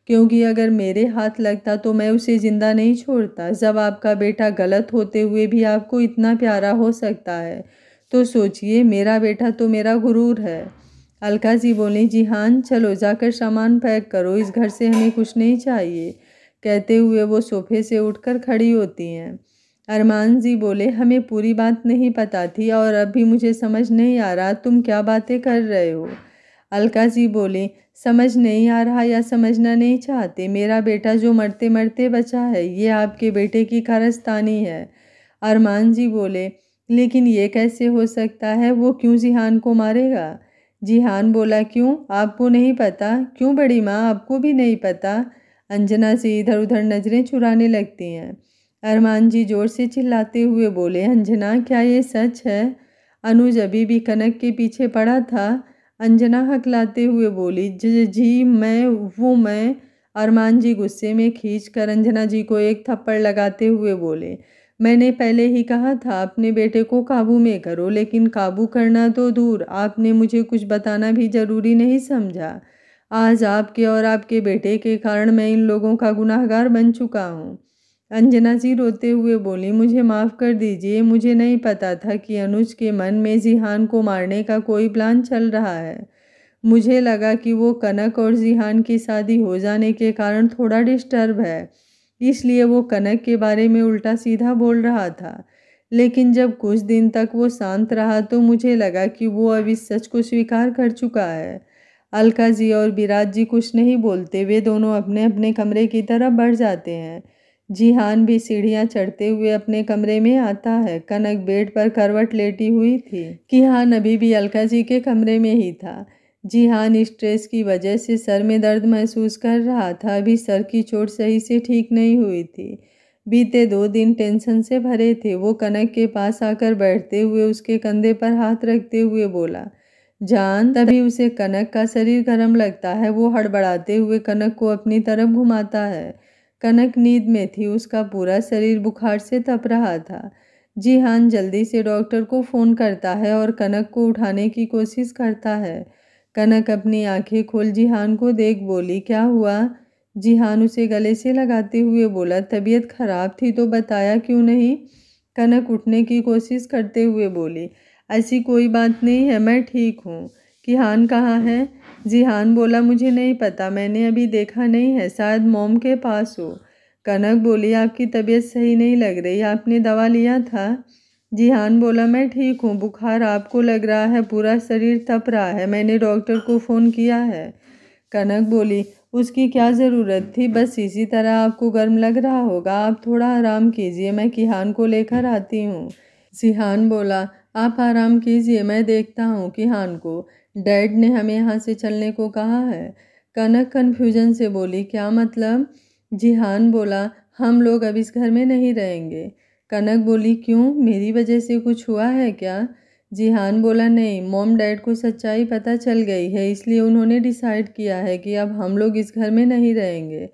क्योंकि अगर मेरे हाथ लगता तो मैं उसे जिंदा नहीं छोड़ता। जब आपका बेटा गलत होते हुए भी आपको इतना प्यारा हो सकता है तो सोचिए, मेरा बेटा तो मेरा गुरूर है। अलका जी बोली, जी हाँ, चलो जाकर सामान पैक करो, इस घर से हमें कुछ नहीं चाहिए। कहते हुए वो सोफे से उठकर खड़ी होती हैं। अरमान जी बोले, हमें पूरी बात नहीं पता थी और अब भी मुझे समझ नहीं आ रहा तुम क्या बातें कर रहे हो। अलका जी बोली, समझ नहीं आ रहा या समझना नहीं चाहते, मेरा बेटा जो मरते मरते बचा है ये आपके बेटे की कारस्तानी है। अरमान जी बोले, लेकिन ये कैसे हो सकता है, वो क्यों जिहान को मारेगा। जिहान बोला, क्यों आपको नहीं पता, क्यों बड़ी माँ आपको भी नहीं पता। अंजना से इधर उधर नजरें चुराने लगती हैं। अरमान जी जोर से चिल्लाते हुए बोले, अंजना क्या ये सच है। अनुज अभी भी कनक के पीछे पड़ा था। अंजना हकलाते हुए बोली, जी मैं। अरमान जी गुस्से में खींचकर अंजना जी को एक थप्पड़ लगाते हुए बोले, मैंने पहले ही कहा था अपने बेटे को काबू में करो, लेकिन काबू करना तो दूर, आपने मुझे कुछ बताना भी जरूरी नहीं समझा। आज आपके और आपके बेटे के कारण मैं इन लोगों का गुनाहगार बन चुका हूँ। अंजना जी रोते हुए बोली, मुझे माफ़ कर दीजिए, मुझे नहीं पता था कि अनुज के मन में जिहान को मारने का कोई प्लान चल रहा है। मुझे लगा कि वो कनक और जिहान की शादी हो जाने के कारण थोड़ा डिस्टर्ब है, इसलिए वो कनक के बारे में उल्टा सीधा बोल रहा था। लेकिन जब कुछ दिन तक वो शांत रहा तो मुझे लगा कि वो अब इस सच को स्वीकार कर चुका है। अलका जी और विराज जी कुछ नहीं बोलते, वे दोनों अपने अपने कमरे की तरफ बढ़ जाते हैं। जिहान भी सीढ़ियां चढ़ते हुए अपने कमरे में आता है। कनक बेड पर करवट लेटी हुई थी। किहान अभी भी अलका जी के कमरे में ही था। जिहान स्ट्रेस की वजह से सर में दर्द महसूस कर रहा था। अभी सर की चोट सही से ठीक नहीं हुई थी। बीते 2 दिन टेंशन से भरे थे। वो कनक के पास आकर बैठते हुए उसके कंधे पर हाथ रखते हुए बोला, जान। तभी उसे कनक का शरीर गर्म लगता है। वो हड़बड़ाते हुए कनक को अपनी तरफ घुमाता है। कनक नींद में थी, उसका पूरा शरीर बुखार से तप रहा था। जिहान जल्दी से डॉक्टर को फ़ोन करता है और कनक को उठाने की कोशिश करता है। कनक अपनी आंखें खोल जिहान को देख बोली, क्या हुआ। जिहान उसे गले से लगाते हुए बोला, तबीयत खराब थी तो बताया क्यों नहीं। कनक उठने की कोशिश करते हुए बोली, ऐसी कोई बात नहीं है, मैं ठीक हूँ। किहान कहाँ है। जिहान बोला, मुझे नहीं पता, मैंने अभी देखा नहीं है, शायद मॉम के पास हो। कनक बोली, आपकी तबीयत सही नहीं लग रही, आपने दवा लिया था। जिहान बोला, मैं ठीक हूँ, बुखार आपको लग रहा है, पूरा शरीर तप रहा है, मैंने डॉक्टर को फ़ोन किया है। कनक बोली, उसकी क्या ज़रूरत थी, बस इसी तरह आपको गर्म लग रहा होगा, आप थोड़ा आराम कीजिए, मैं किहान को लेकर आती हूँ। जिहान बोला, आप आराम कीजिए, मैं देखता हूँ किहान को, डैड ने हमें यहाँ से चलने को कहा है। कनक कन्फ्यूजन से बोली, क्या मतलब। जिहान बोला, हम लोग अब इस घर में नहीं रहेंगे। कनक बोली, क्यों, मेरी वजह से कुछ हुआ है क्या। जिहान बोला, नहीं, मॉम डैड को सच्चाई पता चल गई है, इसलिए उन्होंने डिसाइड किया है कि अब हम लोग इस घर में नहीं रहेंगे।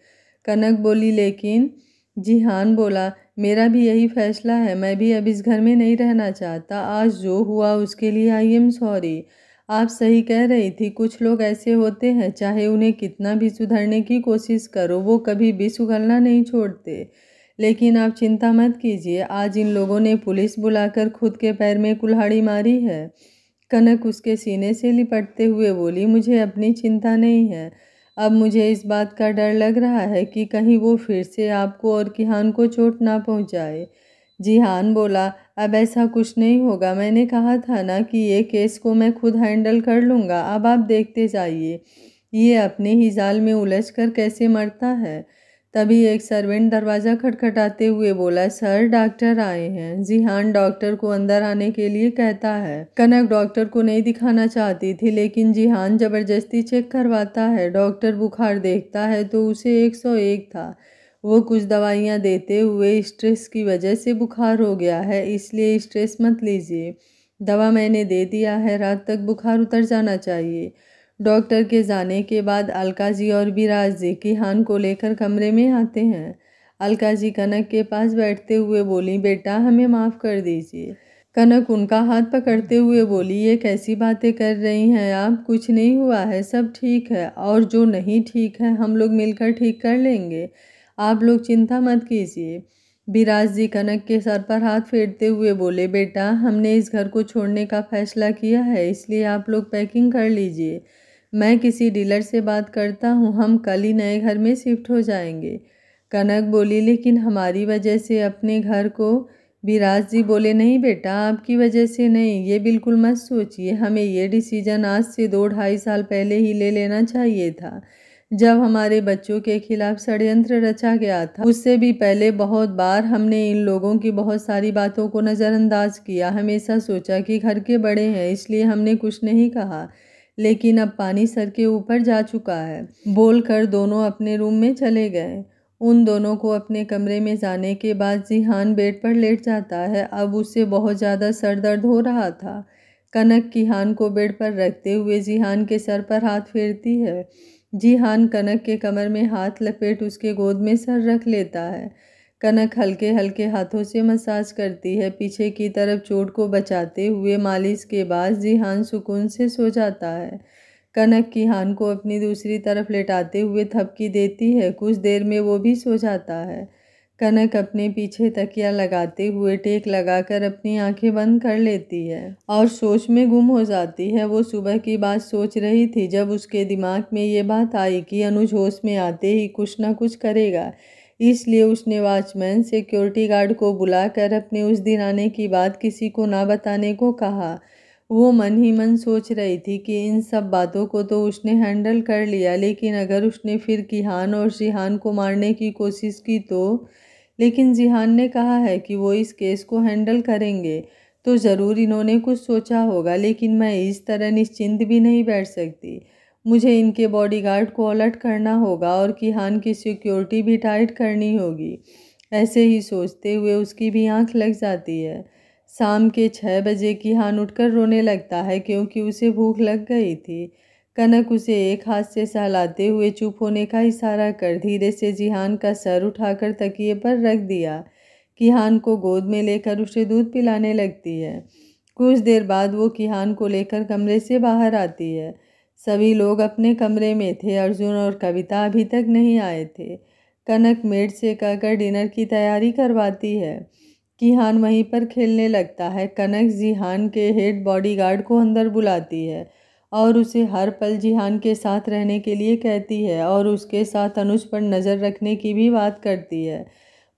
कनक बोली, लेकिन जिहान बोला, मेरा भी यही फैसला है, मैं भी अब इस घर में नहीं रहना चाहता। आज जो हुआ उसके लिए आई एम सॉरी। आप सही कह रही थी, कुछ लोग ऐसे होते हैं, चाहे उन्हें कितना भी सुधरने की कोशिश करो, वो कभी भी सुधरना नहीं छोड़ते। लेकिन आप चिंता मत कीजिए, आज इन लोगों ने पुलिस बुलाकर खुद के पैर में कुल्हाड़ी मारी है। कनक उसके सीने से लिपटते हुए बोली, मुझे अपनी चिंता नहीं है, अब मुझे इस बात का डर लग रहा है कि कहीं वो फिर से आपको और किहान को चोट ना पहुंचाए। जिहान बोला, अब ऐसा कुछ नहीं होगा, मैंने कहा था ना कि ये केस को मैं खुद हैंडल कर लूँगा, अब आप देखते जाइए ये अपने ही जाल में उलझ कर कैसे मरता है। तभी एक सर्वेंट दरवाज़ा खटखटाते हुए बोला, सर, डॉक्टर आए हैं। जिहान डॉक्टर को अंदर आने के लिए कहता है। कनक डॉक्टर को नहीं दिखाना चाहती थी, लेकिन जिहान ज़बरदस्ती चेक करवाता है। डॉक्टर बुखार देखता है तो उसे 101 था। वो कुछ दवाइयाँ देते हुए, स्ट्रेस की वजह से बुखार हो गया है, इसलिए स्ट्रेस मत लीजिए, दवा मैंने दे दिया है, रात तक बुखार उतर जाना चाहिए। डॉक्टर के जाने के बाद अलका जी और विराज जी किहान को लेकर कमरे में आते हैं। अलका जी कनक के पास बैठते हुए बोली, बेटा, हमें माफ़ कर दीजिए। कनक उनका हाथ पकड़ते हुए बोली, ये कैसी बातें कर रही हैं आप, कुछ नहीं हुआ है, सब ठीक है, और जो नहीं ठीक है हम लोग मिलकर ठीक कर लेंगे, आप लोग चिंता मत कीजिए। विराज जी कनक के सर पर हाथ फेरते हुए बोले, बेटा, हमने इस घर को छोड़ने का फैसला किया है, इसलिए आप लोग पैकिंग कर लीजिए, मैं किसी डीलर से बात करता हूँ, हम कल ही नए घर में शिफ्ट हो जाएंगे। कनक बोली, लेकिन हमारी वजह से अपने घर को। विराज जी बोले, नहीं बेटा, आपकी वजह से नहीं, ये बिल्कुल मत सोचिए, हमें ये डिसीजन आज से 2-2.5 साल पहले ही ले लेना चाहिए था, जब हमारे बच्चों के खिलाफ षड्यंत्र रचा गया था। उससे भी पहले बहुत बार हमने इन लोगों की बहुत सारी बातों को नज़रअंदाज किया, हमेशा सोचा कि घर के बड़े हैं, इसलिए हमने कुछ नहीं कहा, लेकिन अब पानी सर के ऊपर जा चुका है। बोलकर दोनों अपने रूम में चले गए। उन दोनों को अपने कमरे में जाने के बाद जिहान बेड पर लेट जाता है। अब उसे बहुत ज़्यादा सर दर्द हो रहा था। कनक किहान को बेड पर रखते हुए जिहान के सर पर हाथ फेरती है। जिहान कनक के कमर में हाथ लपेट उसके गोद में सर रख लेता है। कनक हल्के हल्के हाथों से मसाज करती है, पीछे की तरफ चोट को बचाते हुए। मालिश के बाद जिहान सुकून से सो जाता है। कनक किहान को अपनी दूसरी तरफ लेटाते हुए थपकी देती है, कुछ देर में वो भी सो जाता है। कनक अपने पीछे तकिया लगाते हुए टेक लगाकर अपनी आंखें बंद कर लेती है और सोच में गुम हो जाती है। वो सुबह की बात सोच रही थी जब उसके दिमाग में ये बात आई कि अनुज होश में आते ही कुछ न कुछ करेगा, इसलिए उसने वॉचमैन सिक्योरिटी गार्ड को बुलाकर अपने उस दिन आने की बात किसी को ना बताने को कहा। वो मन ही मन सोच रही थी कि इन सब बातों को तो उसने हैंडल कर लिया, लेकिन अगर उसने फिर किहान और जिहान को मारने की कोशिश की तो। लेकिन जिहान ने कहा है कि वो इस केस को हैंडल करेंगे, तो ज़रूर इन्होंने कुछ सोचा होगा, लेकिन मैं इस तरह निश्चिंत भी नहीं बैठ सकती। मुझे इनके बॉडीगार्ड को अलर्ट करना होगा और किहान की सिक्योरिटी भी टाइट करनी होगी। ऐसे ही सोचते हुए उसकी भी आंख लग जाती है। शाम के 6 बजे किहान उठकर रोने लगता है क्योंकि उसे भूख लग गई थी। कनक उसे एक हाथ से सहलाते हुए चुप होने का इशारा कर धीरे से जिहान का सर उठाकर तकिए पर रख दिया। किहान को गोद में लेकर उसे दूध पिलाने लगती है। कुछ देर बाद वो किहान को लेकर कमरे से बाहर आती है। सभी लोग अपने कमरे में थे। अर्जुन और कविता अभी तक नहीं आए थे। कनक मेड से कहकर डिनर की तैयारी करवाती है। किहान वहीं पर खेलने लगता है। कनक जिहान के हेड बॉडीगार्ड को अंदर बुलाती है और उसे हर पल जिहान के साथ रहने के लिए कहती है और उसके साथ अनुज पर नज़र रखने की भी बात करती है।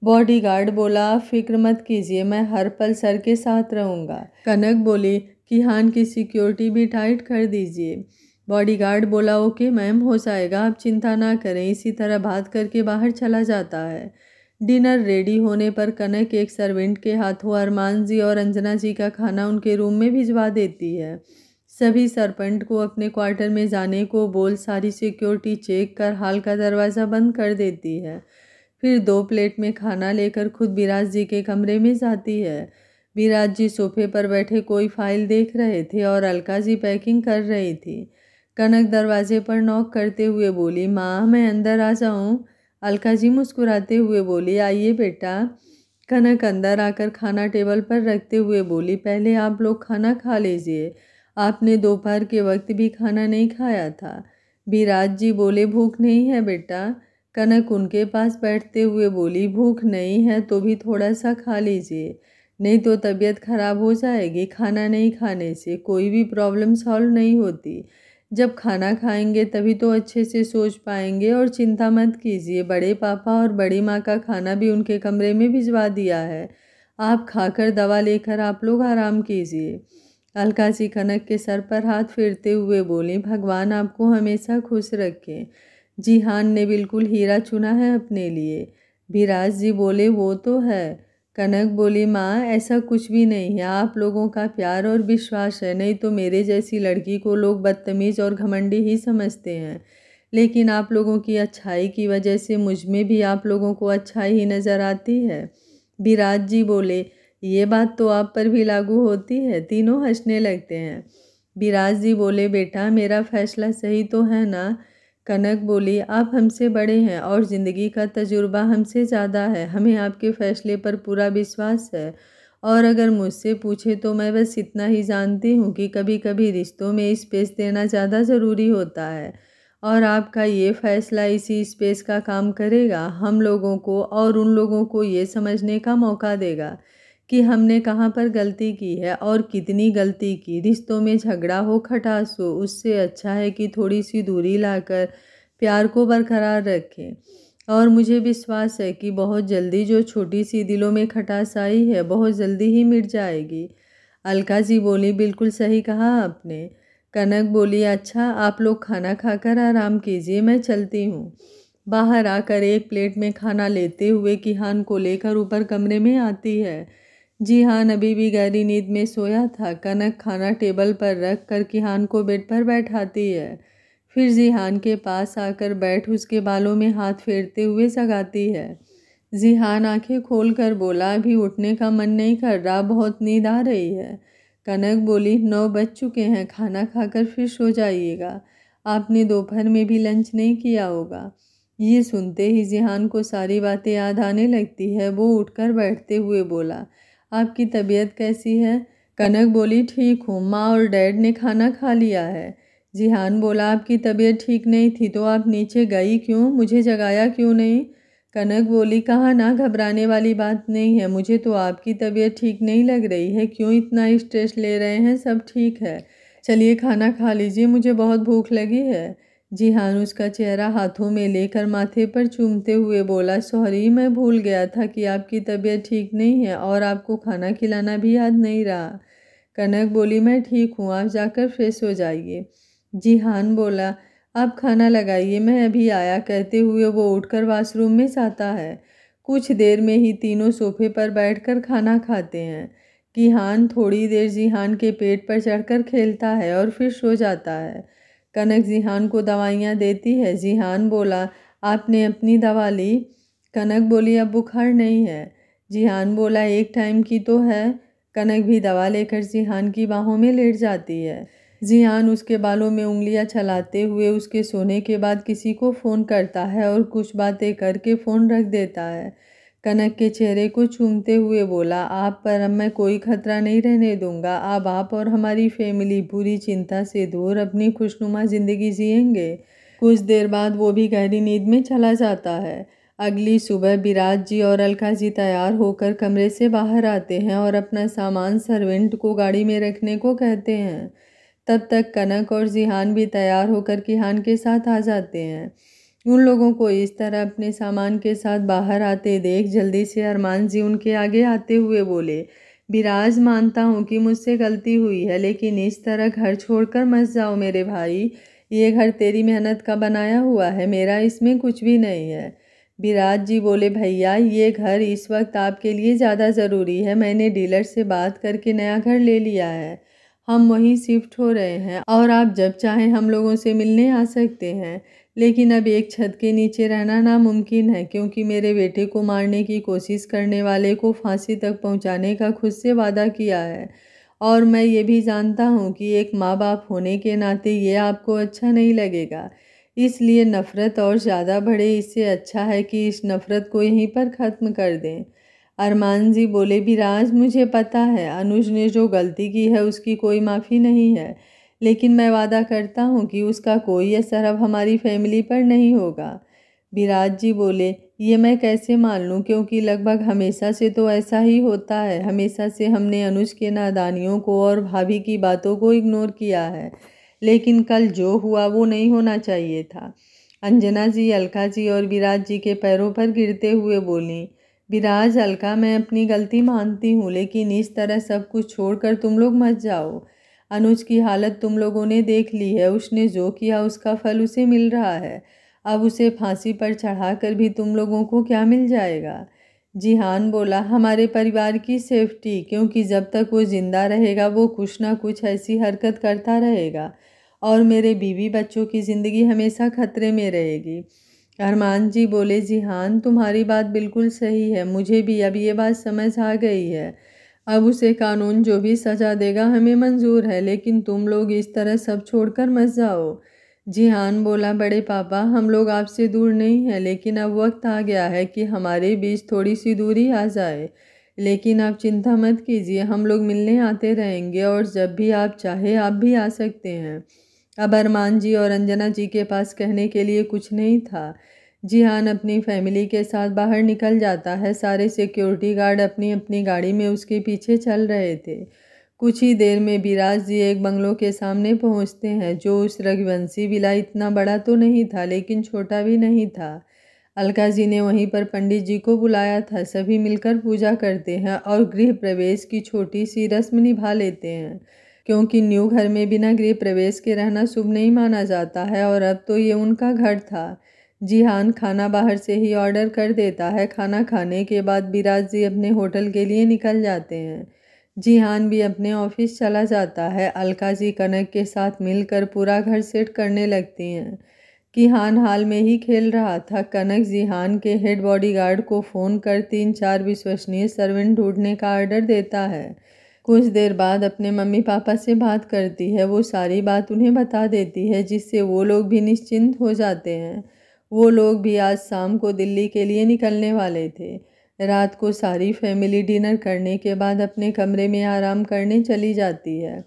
बॉडीगार्ड बोला, आप फिक्र मत कीजिए, मैं हर पल सर के साथ रहूँगा। कनक बोली, किहान की सिक्योरिटी भी टाइट कर दीजिए। बॉडीगार्ड बोला, ओके मैम, हो जाएगा, आप चिंता ना करें। इसी तरह बात करके बाहर चला जाता है। डिनर रेडी होने पर कनक एक सर्वेंट के हाथों अरमान जी और अंजना जी का खाना उनके रूम में भिजवा देती है। सभी सर्वेंट को अपने क्वार्टर में जाने को बोल सारी सिक्योरिटी चेक कर हॉल का दरवाज़ा बंद कर देती है। फिर 2 प्लेट में खाना लेकर खुद विराज जी के कमरे में जाती है। विराज जी सोफे पर बैठे कोई फाइल देख रहे थे और अलका जी पैकिंग कर रही थी। कनक दरवाजे पर नॉक करते हुए बोली, माँ मैं अंदर आ जाऊँ? अलका जी मुस्कुराते हुए बोली, आइए बेटा। कनक अंदर आकर खाना टेबल पर रखते हुए बोली, पहले आप लोग खाना खा लीजिए, आपने दोपहर के वक्त भी खाना नहीं खाया था। विराज जी बोले, भूख नहीं है बेटा। कनक उनके पास बैठते हुए बोली, भूख नहीं है तो भी थोड़ा सा खा लीजिए, नहीं तो तबीयत खराब हो जाएगी। खाना नहीं खाने से कोई भी प्रॉब्लम सॉल्व नहीं होती। जब खाना खाएंगे तभी तो अच्छे से सोच पाएंगे। और चिंता मत कीजिए, बड़े पापा और बड़ी माँ का खाना भी उनके कमरे में भिजवा दिया है, आप खाकर दवा लेकर आप लोग आराम कीजिए। अलका जी कनक के सर पर हाथ फेरते हुए बोली, भगवान आपको हमेशा खुश रखें। जिहान ने बिल्कुल हीरा चुना है अपने लिए। विराज जी बोले, वो तो है। कनक बोली, माँ ऐसा कुछ भी नहीं है, आप लोगों का प्यार और विश्वास है, नहीं तो मेरे जैसी लड़की को लोग बदतमीज और घमंडी ही समझते हैं। लेकिन आप लोगों की अच्छाई की वजह से मुझ में भी आप लोगों को अच्छाई ही नज़र आती है। विराज जी बोले, ये बात तो आप पर भी लागू होती है। तीनों हंसने लगते हैं। विराज जी बोले, बेटा मेरा फैसला सही तो है ना? कनक बोली, आप हमसे बड़े हैं और ज़िंदगी का तजुर्बा हमसे ज़्यादा है, हमें आपके फैसले पर पूरा विश्वास है। और अगर मुझसे पूछे तो मैं बस इतना ही जानती हूँ कि कभी कभी रिश्तों में स्पेस देना ज़्यादा ज़रूरी होता है, और आपका ये फैसला इसी स्पेस का काम करेगा। हम लोगों को और उन लोगों को ये समझने का मौका देगा कि हमने कहाँ पर गलती की है और कितनी गलती की। रिश्तों में झगड़ा हो, खटास हो, उससे अच्छा है कि थोड़ी सी दूरी लाकर प्यार को बरकरार रखें। और मुझे विश्वास है कि बहुत जल्दी जो छोटी सी दिलों में खटास आई है बहुत जल्दी ही मिट जाएगी। अलका जी बोली, बिल्कुल सही कहा आपने। कनक बोली, अच्छा आप लोग खाना खाकर आराम कीजिए, मैं चलती हूँ। बाहर आकर एक प्लेट में खाना लेते हुए किहान को लेकर ऊपर कमरे में आती है। जिहान अभी भी गहरी नींद में सोया था। कनक खाना टेबल पर रख कर किहान को बेड पर बैठाती है, फिर जिहान के पास आकर बैठ उसके बालों में हाथ फेरते हुए जगाती है। जिहान आंखें खोलकर बोला, अभी उठने का मन नहीं कर रहा, बहुत नींद आ रही है। कनक बोली, 9 बज चुके हैं, खाना खाकर फिर सो जाइएगा, आपने दोपहर में भी लंच नहीं किया होगा। ये सुनते ही जिहान को सारी बातें याद आने लगती है। वो उठकर बैठते हुए बोला, आपकी तबीयत कैसी है? कनक बोली, ठीक हूँ, माँ और डैड ने खाना खा लिया है। जिहान बोला, आपकी तबीयत ठीक नहीं थी तो आप नीचे गई क्यों, मुझे जगाया क्यों नहीं? कनक बोली, कहा ना घबराने वाली बात नहीं है, मुझे तो आपकी तबीयत ठीक नहीं लग रही है, क्यों इतना स्ट्रेस ले रहे हैं, सब ठीक है, चलिए खाना खा लीजिए, मुझे बहुत भूख लगी है। जिहान उसका चेहरा हाथों में लेकर माथे पर चूमते हुए बोला, सॉरी, मैं भूल गया था कि आपकी तबीयत ठीक नहीं है और आपको खाना खिलाना भी याद नहीं रहा। कनक बोली, मैं ठीक हूँ, आप जाकर फ्रेश हो जाइए। जिहान बोला, आप खाना लगाइए, मैं अभी आया, कहते हुए वो उठकर वॉशरूम में जाता है। कुछ देर में ही तीनों सोफे पर बैठकर खाना खाते हैं। किहान थोड़ी देर जिहान के पेट पर चढ़कर खेलता है और फिर सो जाता है। कनक जिहान को दवाइयाँ देती है। जिहान बोला, आपने अपनी दवा ली? कनक बोली, अब बुखार नहीं है। जिहान बोला, एक टाइम की तो है। कनक भी दवा लेकर जिहान की बाहों में लेट जाती है। जिहान उसके बालों में उंगलियां चलाते हुए उसके सोने के बाद किसी को फ़ोन करता है और कुछ बातें करके फ़ोन रख देता है। कनक के चेहरे को चूमते हुए बोला, आप पर अब मैं कोई खतरा नहीं रहने दूंगा, अब आप और हमारी फैमिली पूरी चिंता से दूर अपनी खुशनुमा ज़िंदगी जिएंगे। कुछ देर बाद वो भी गहरी नींद में चला जाता है। अगली सुबह विराज जी और अलका जी तैयार होकर कमरे से बाहर आते हैं और अपना सामान सर्वेंट को गाड़ी में रखने को कहते हैं। तब तक कनक और जिहान भी तैयार होकर किहान के साथ आ जाते हैं। उन लोगों को इस तरह अपने सामान के साथ बाहर आते देख जल्दी से अरमान जी उनके आगे आते हुए बोले, विराज, मानता हूँ कि मुझसे गलती हुई है, लेकिन इस तरह घर छोड़कर मत जाओ मेरे भाई, ये घर तेरी मेहनत का बनाया हुआ है, मेरा इसमें कुछ भी नहीं है। विराज जी बोले, भैया ये घर इस वक्त आपके लिए ज़्यादा ज़रूरी है, मैंने डीलर से बात करके नया घर ले लिया है, हम वहीं शिफ्ट हो रहे हैं और आप जब चाहें हम लोगों से मिलने आ सकते हैं, लेकिन अब एक छत के नीचे रहना नामुमकिन है, क्योंकि मेरे बेटे को मारने की कोशिश करने वाले को फांसी तक पहुंचाने का खुद से वादा किया है। और मैं ये भी जानता हूँ कि एक माँ बाप होने के नाते ये आपको अच्छा नहीं लगेगा, इसलिए नफ़रत और ज़्यादा बढ़े इससे अच्छा है कि इस नफ़रत को यहीं पर ख़त्म कर दें। अरमान जी बोले, विराज मुझे पता है अनुज ने जो गलती की है उसकी कोई माफ़ी नहीं है, लेकिन मैं वादा करता हूँ कि उसका कोई असर अब हमारी फैमिली पर नहीं होगा। विराज जी बोले, ये मैं कैसे मान लूँ, क्योंकि लगभग हमेशा से तो ऐसा ही होता है। हमेशा से हमने अनुज के नादानियों को और भाभी की बातों को इग्नोर किया है, लेकिन कल जो हुआ वो नहीं होना चाहिए था। अंजना जी, अलका जी और विराज जी के पैरों पर गिरते हुए बोली, विराज, अलका, मैं अपनी गलती मानती हूँ, लेकिन इस तरह सब कुछ छोड़कर तुम लोग मत जाओ। अनुज की हालत तुम लोगों ने देख ली है, उसने जो किया उसका फल उसे मिल रहा है। अब उसे फांसी पर चढ़ाकर भी तुम लोगों को क्या मिल जाएगा। जिहान बोला, हमारे परिवार की सेफ्टी, क्योंकि जब तक वो जिंदा रहेगा वो कुछ ना कुछ ऐसी हरकत करता रहेगा और मेरे बीवी बच्चों की ज़िंदगी हमेशा खतरे में रहेगी। अरमान जी बोले, जिहान, तुम्हारी बात बिल्कुल सही है, मुझे भी अब ये बात समझ आ गई है। अब उसे कानून जो भी सज़ा देगा हमें मंजूर है, लेकिन तुम लोग इस तरह सब छोड़कर मत जाओ। जिहान बोला, बड़े पापा, हम लोग आपसे दूर नहीं हैं, लेकिन अब वक्त आ गया है कि हमारे बीच थोड़ी सी दूरी आ जाए। लेकिन आप चिंता मत कीजिए, हम लोग मिलने आते रहेंगे और जब भी आप चाहे आप भी आ सकते हैं। अब अरमान जी और अंजना जी के पास कहने के लिए कुछ नहीं था। जिहान अपनी फैमिली के साथ बाहर निकल जाता है। सारे सिक्योरिटी गार्ड अपनी अपनी गाड़ी में उसके पीछे चल रहे थे। कुछ ही देर में विराज जी एक बंगलों के सामने पहुंचते हैं, जो उस रघुवंशी विला इतना बड़ा तो नहीं था लेकिन छोटा भी नहीं था। अलका जी ने वहीं पर पंडित जी को बुलाया था। सभी मिलकर पूजा करते हैं और गृह प्रवेश की छोटी सी रस्म निभा लेते हैं, क्योंकि न्यू घर में बिना गृह प्रवेश के रहना शुभ नहीं माना जाता है और अब तो ये उनका घर था। जिहान खाना बाहर से ही ऑर्डर कर देता है। खाना खाने के बाद विराज जी अपने होटल के लिए निकल जाते हैं। जिहान भी अपने ऑफिस चला जाता है। अलका जी कनक के साथ मिलकर पूरा घर सेट करने लगती हैं। किहान हाल में ही खेल रहा था। कनक जिहान के हेड बॉडीगार्ड को फ़ोन कर 3-4 विश्वसनीय सर्वेंट ढूंढने का ऑर्डर देता है। कुछ देर बाद अपने मम्मी पापा से बात करती है। वो सारी बात उन्हें बता देती है, जिससे वो लोग भी निश्चिंत हो जाते हैं। वो लोग भी आज शाम को दिल्ली के लिए निकलने वाले थे। रात को सारी फैमिली डिनर करने के बाद अपने कमरे में आराम करने चली जाती है।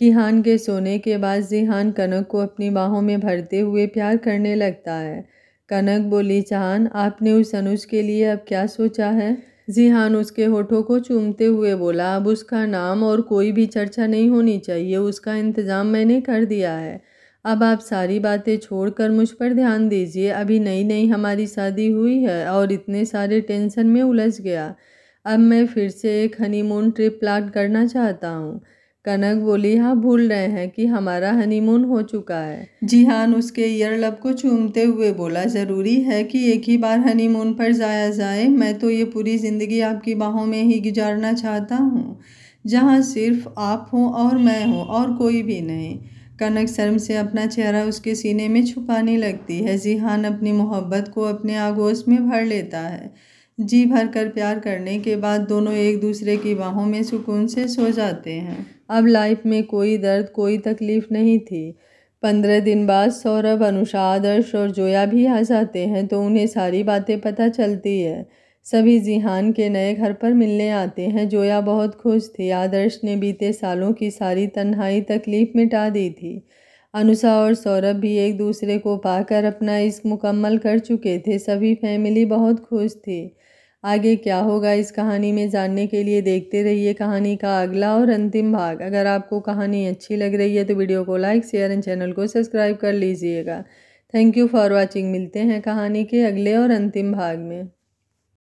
किहान के सोने के बाद जिहान कनक को अपनी बाहों में भरते हुए प्यार करने लगता है। कनक बोली, चान, आपने उस अनुज के लिए अब क्या सोचा है? जिहान उसके होठों को चूमते हुए बोला, अब उसका नाम और कोई भी चर्चा नहीं होनी चाहिए, उसका इंतज़ाम मैंने कर दिया है। अब आप सारी बातें छोड़कर मुझ पर ध्यान दीजिए। अभी नई नई हमारी शादी हुई है और इतने सारे टेंशन में उलझ गया। अब मैं फिर से एक हनीमून ट्रिप प्लान करना चाहता हूँ। कनक बोली, हाँ, भूल रहे हैं कि हमारा हनीमून हो चुका है। जिहान उसके ईयरलब को चूमते हुए बोला, ज़रूरी है कि एक ही बार हनीमून पर जाया जाए? मैं तो ये पूरी ज़िंदगी आपकी बाहों में ही गुजारना चाहता हूँ, जहाँ सिर्फ आप हों और मैं हूँ और कोई भी नहीं। कनक शर्म से अपना चेहरा उसके सीने में छुपाने लगती है। जिहान अपनी मोहब्बत को अपने आगोश में भर लेता है। जी भर कर प्यार करने के बाद दोनों एक दूसरे की बाहों में सुकून से सो जाते हैं। अब लाइफ में कोई दर्द, कोई तकलीफ नहीं थी। 15 दिन बाद सौरभ, अनुषा, आदर्श और जोया भी आ जाते हैं, तो उन्हें सारी बातें पता चलती है। सभी जिहान के नए घर पर मिलने आते हैं। जोया बहुत खुश थी। आदर्श ने बीते सालों की सारी तन्हाई तकलीफ मिटा दी थी। अनुषा और सौरभ भी एक दूसरे को पाकर अपना इश्क मुकम्मल कर चुके थे। सभी फैमिली बहुत खुश थी। आगे क्या होगा इस कहानी में जानने के लिए देखते रहिए कहानी का अगला और अंतिम भाग। अगर आपको कहानी अच्छी लग रही है तो वीडियो को लाइक, शेयर एंड चैनल को सब्सक्राइब कर लीजिएगा। Thank you for watching. मिलते हैं कहानी के अगले और अंतिम भाग में।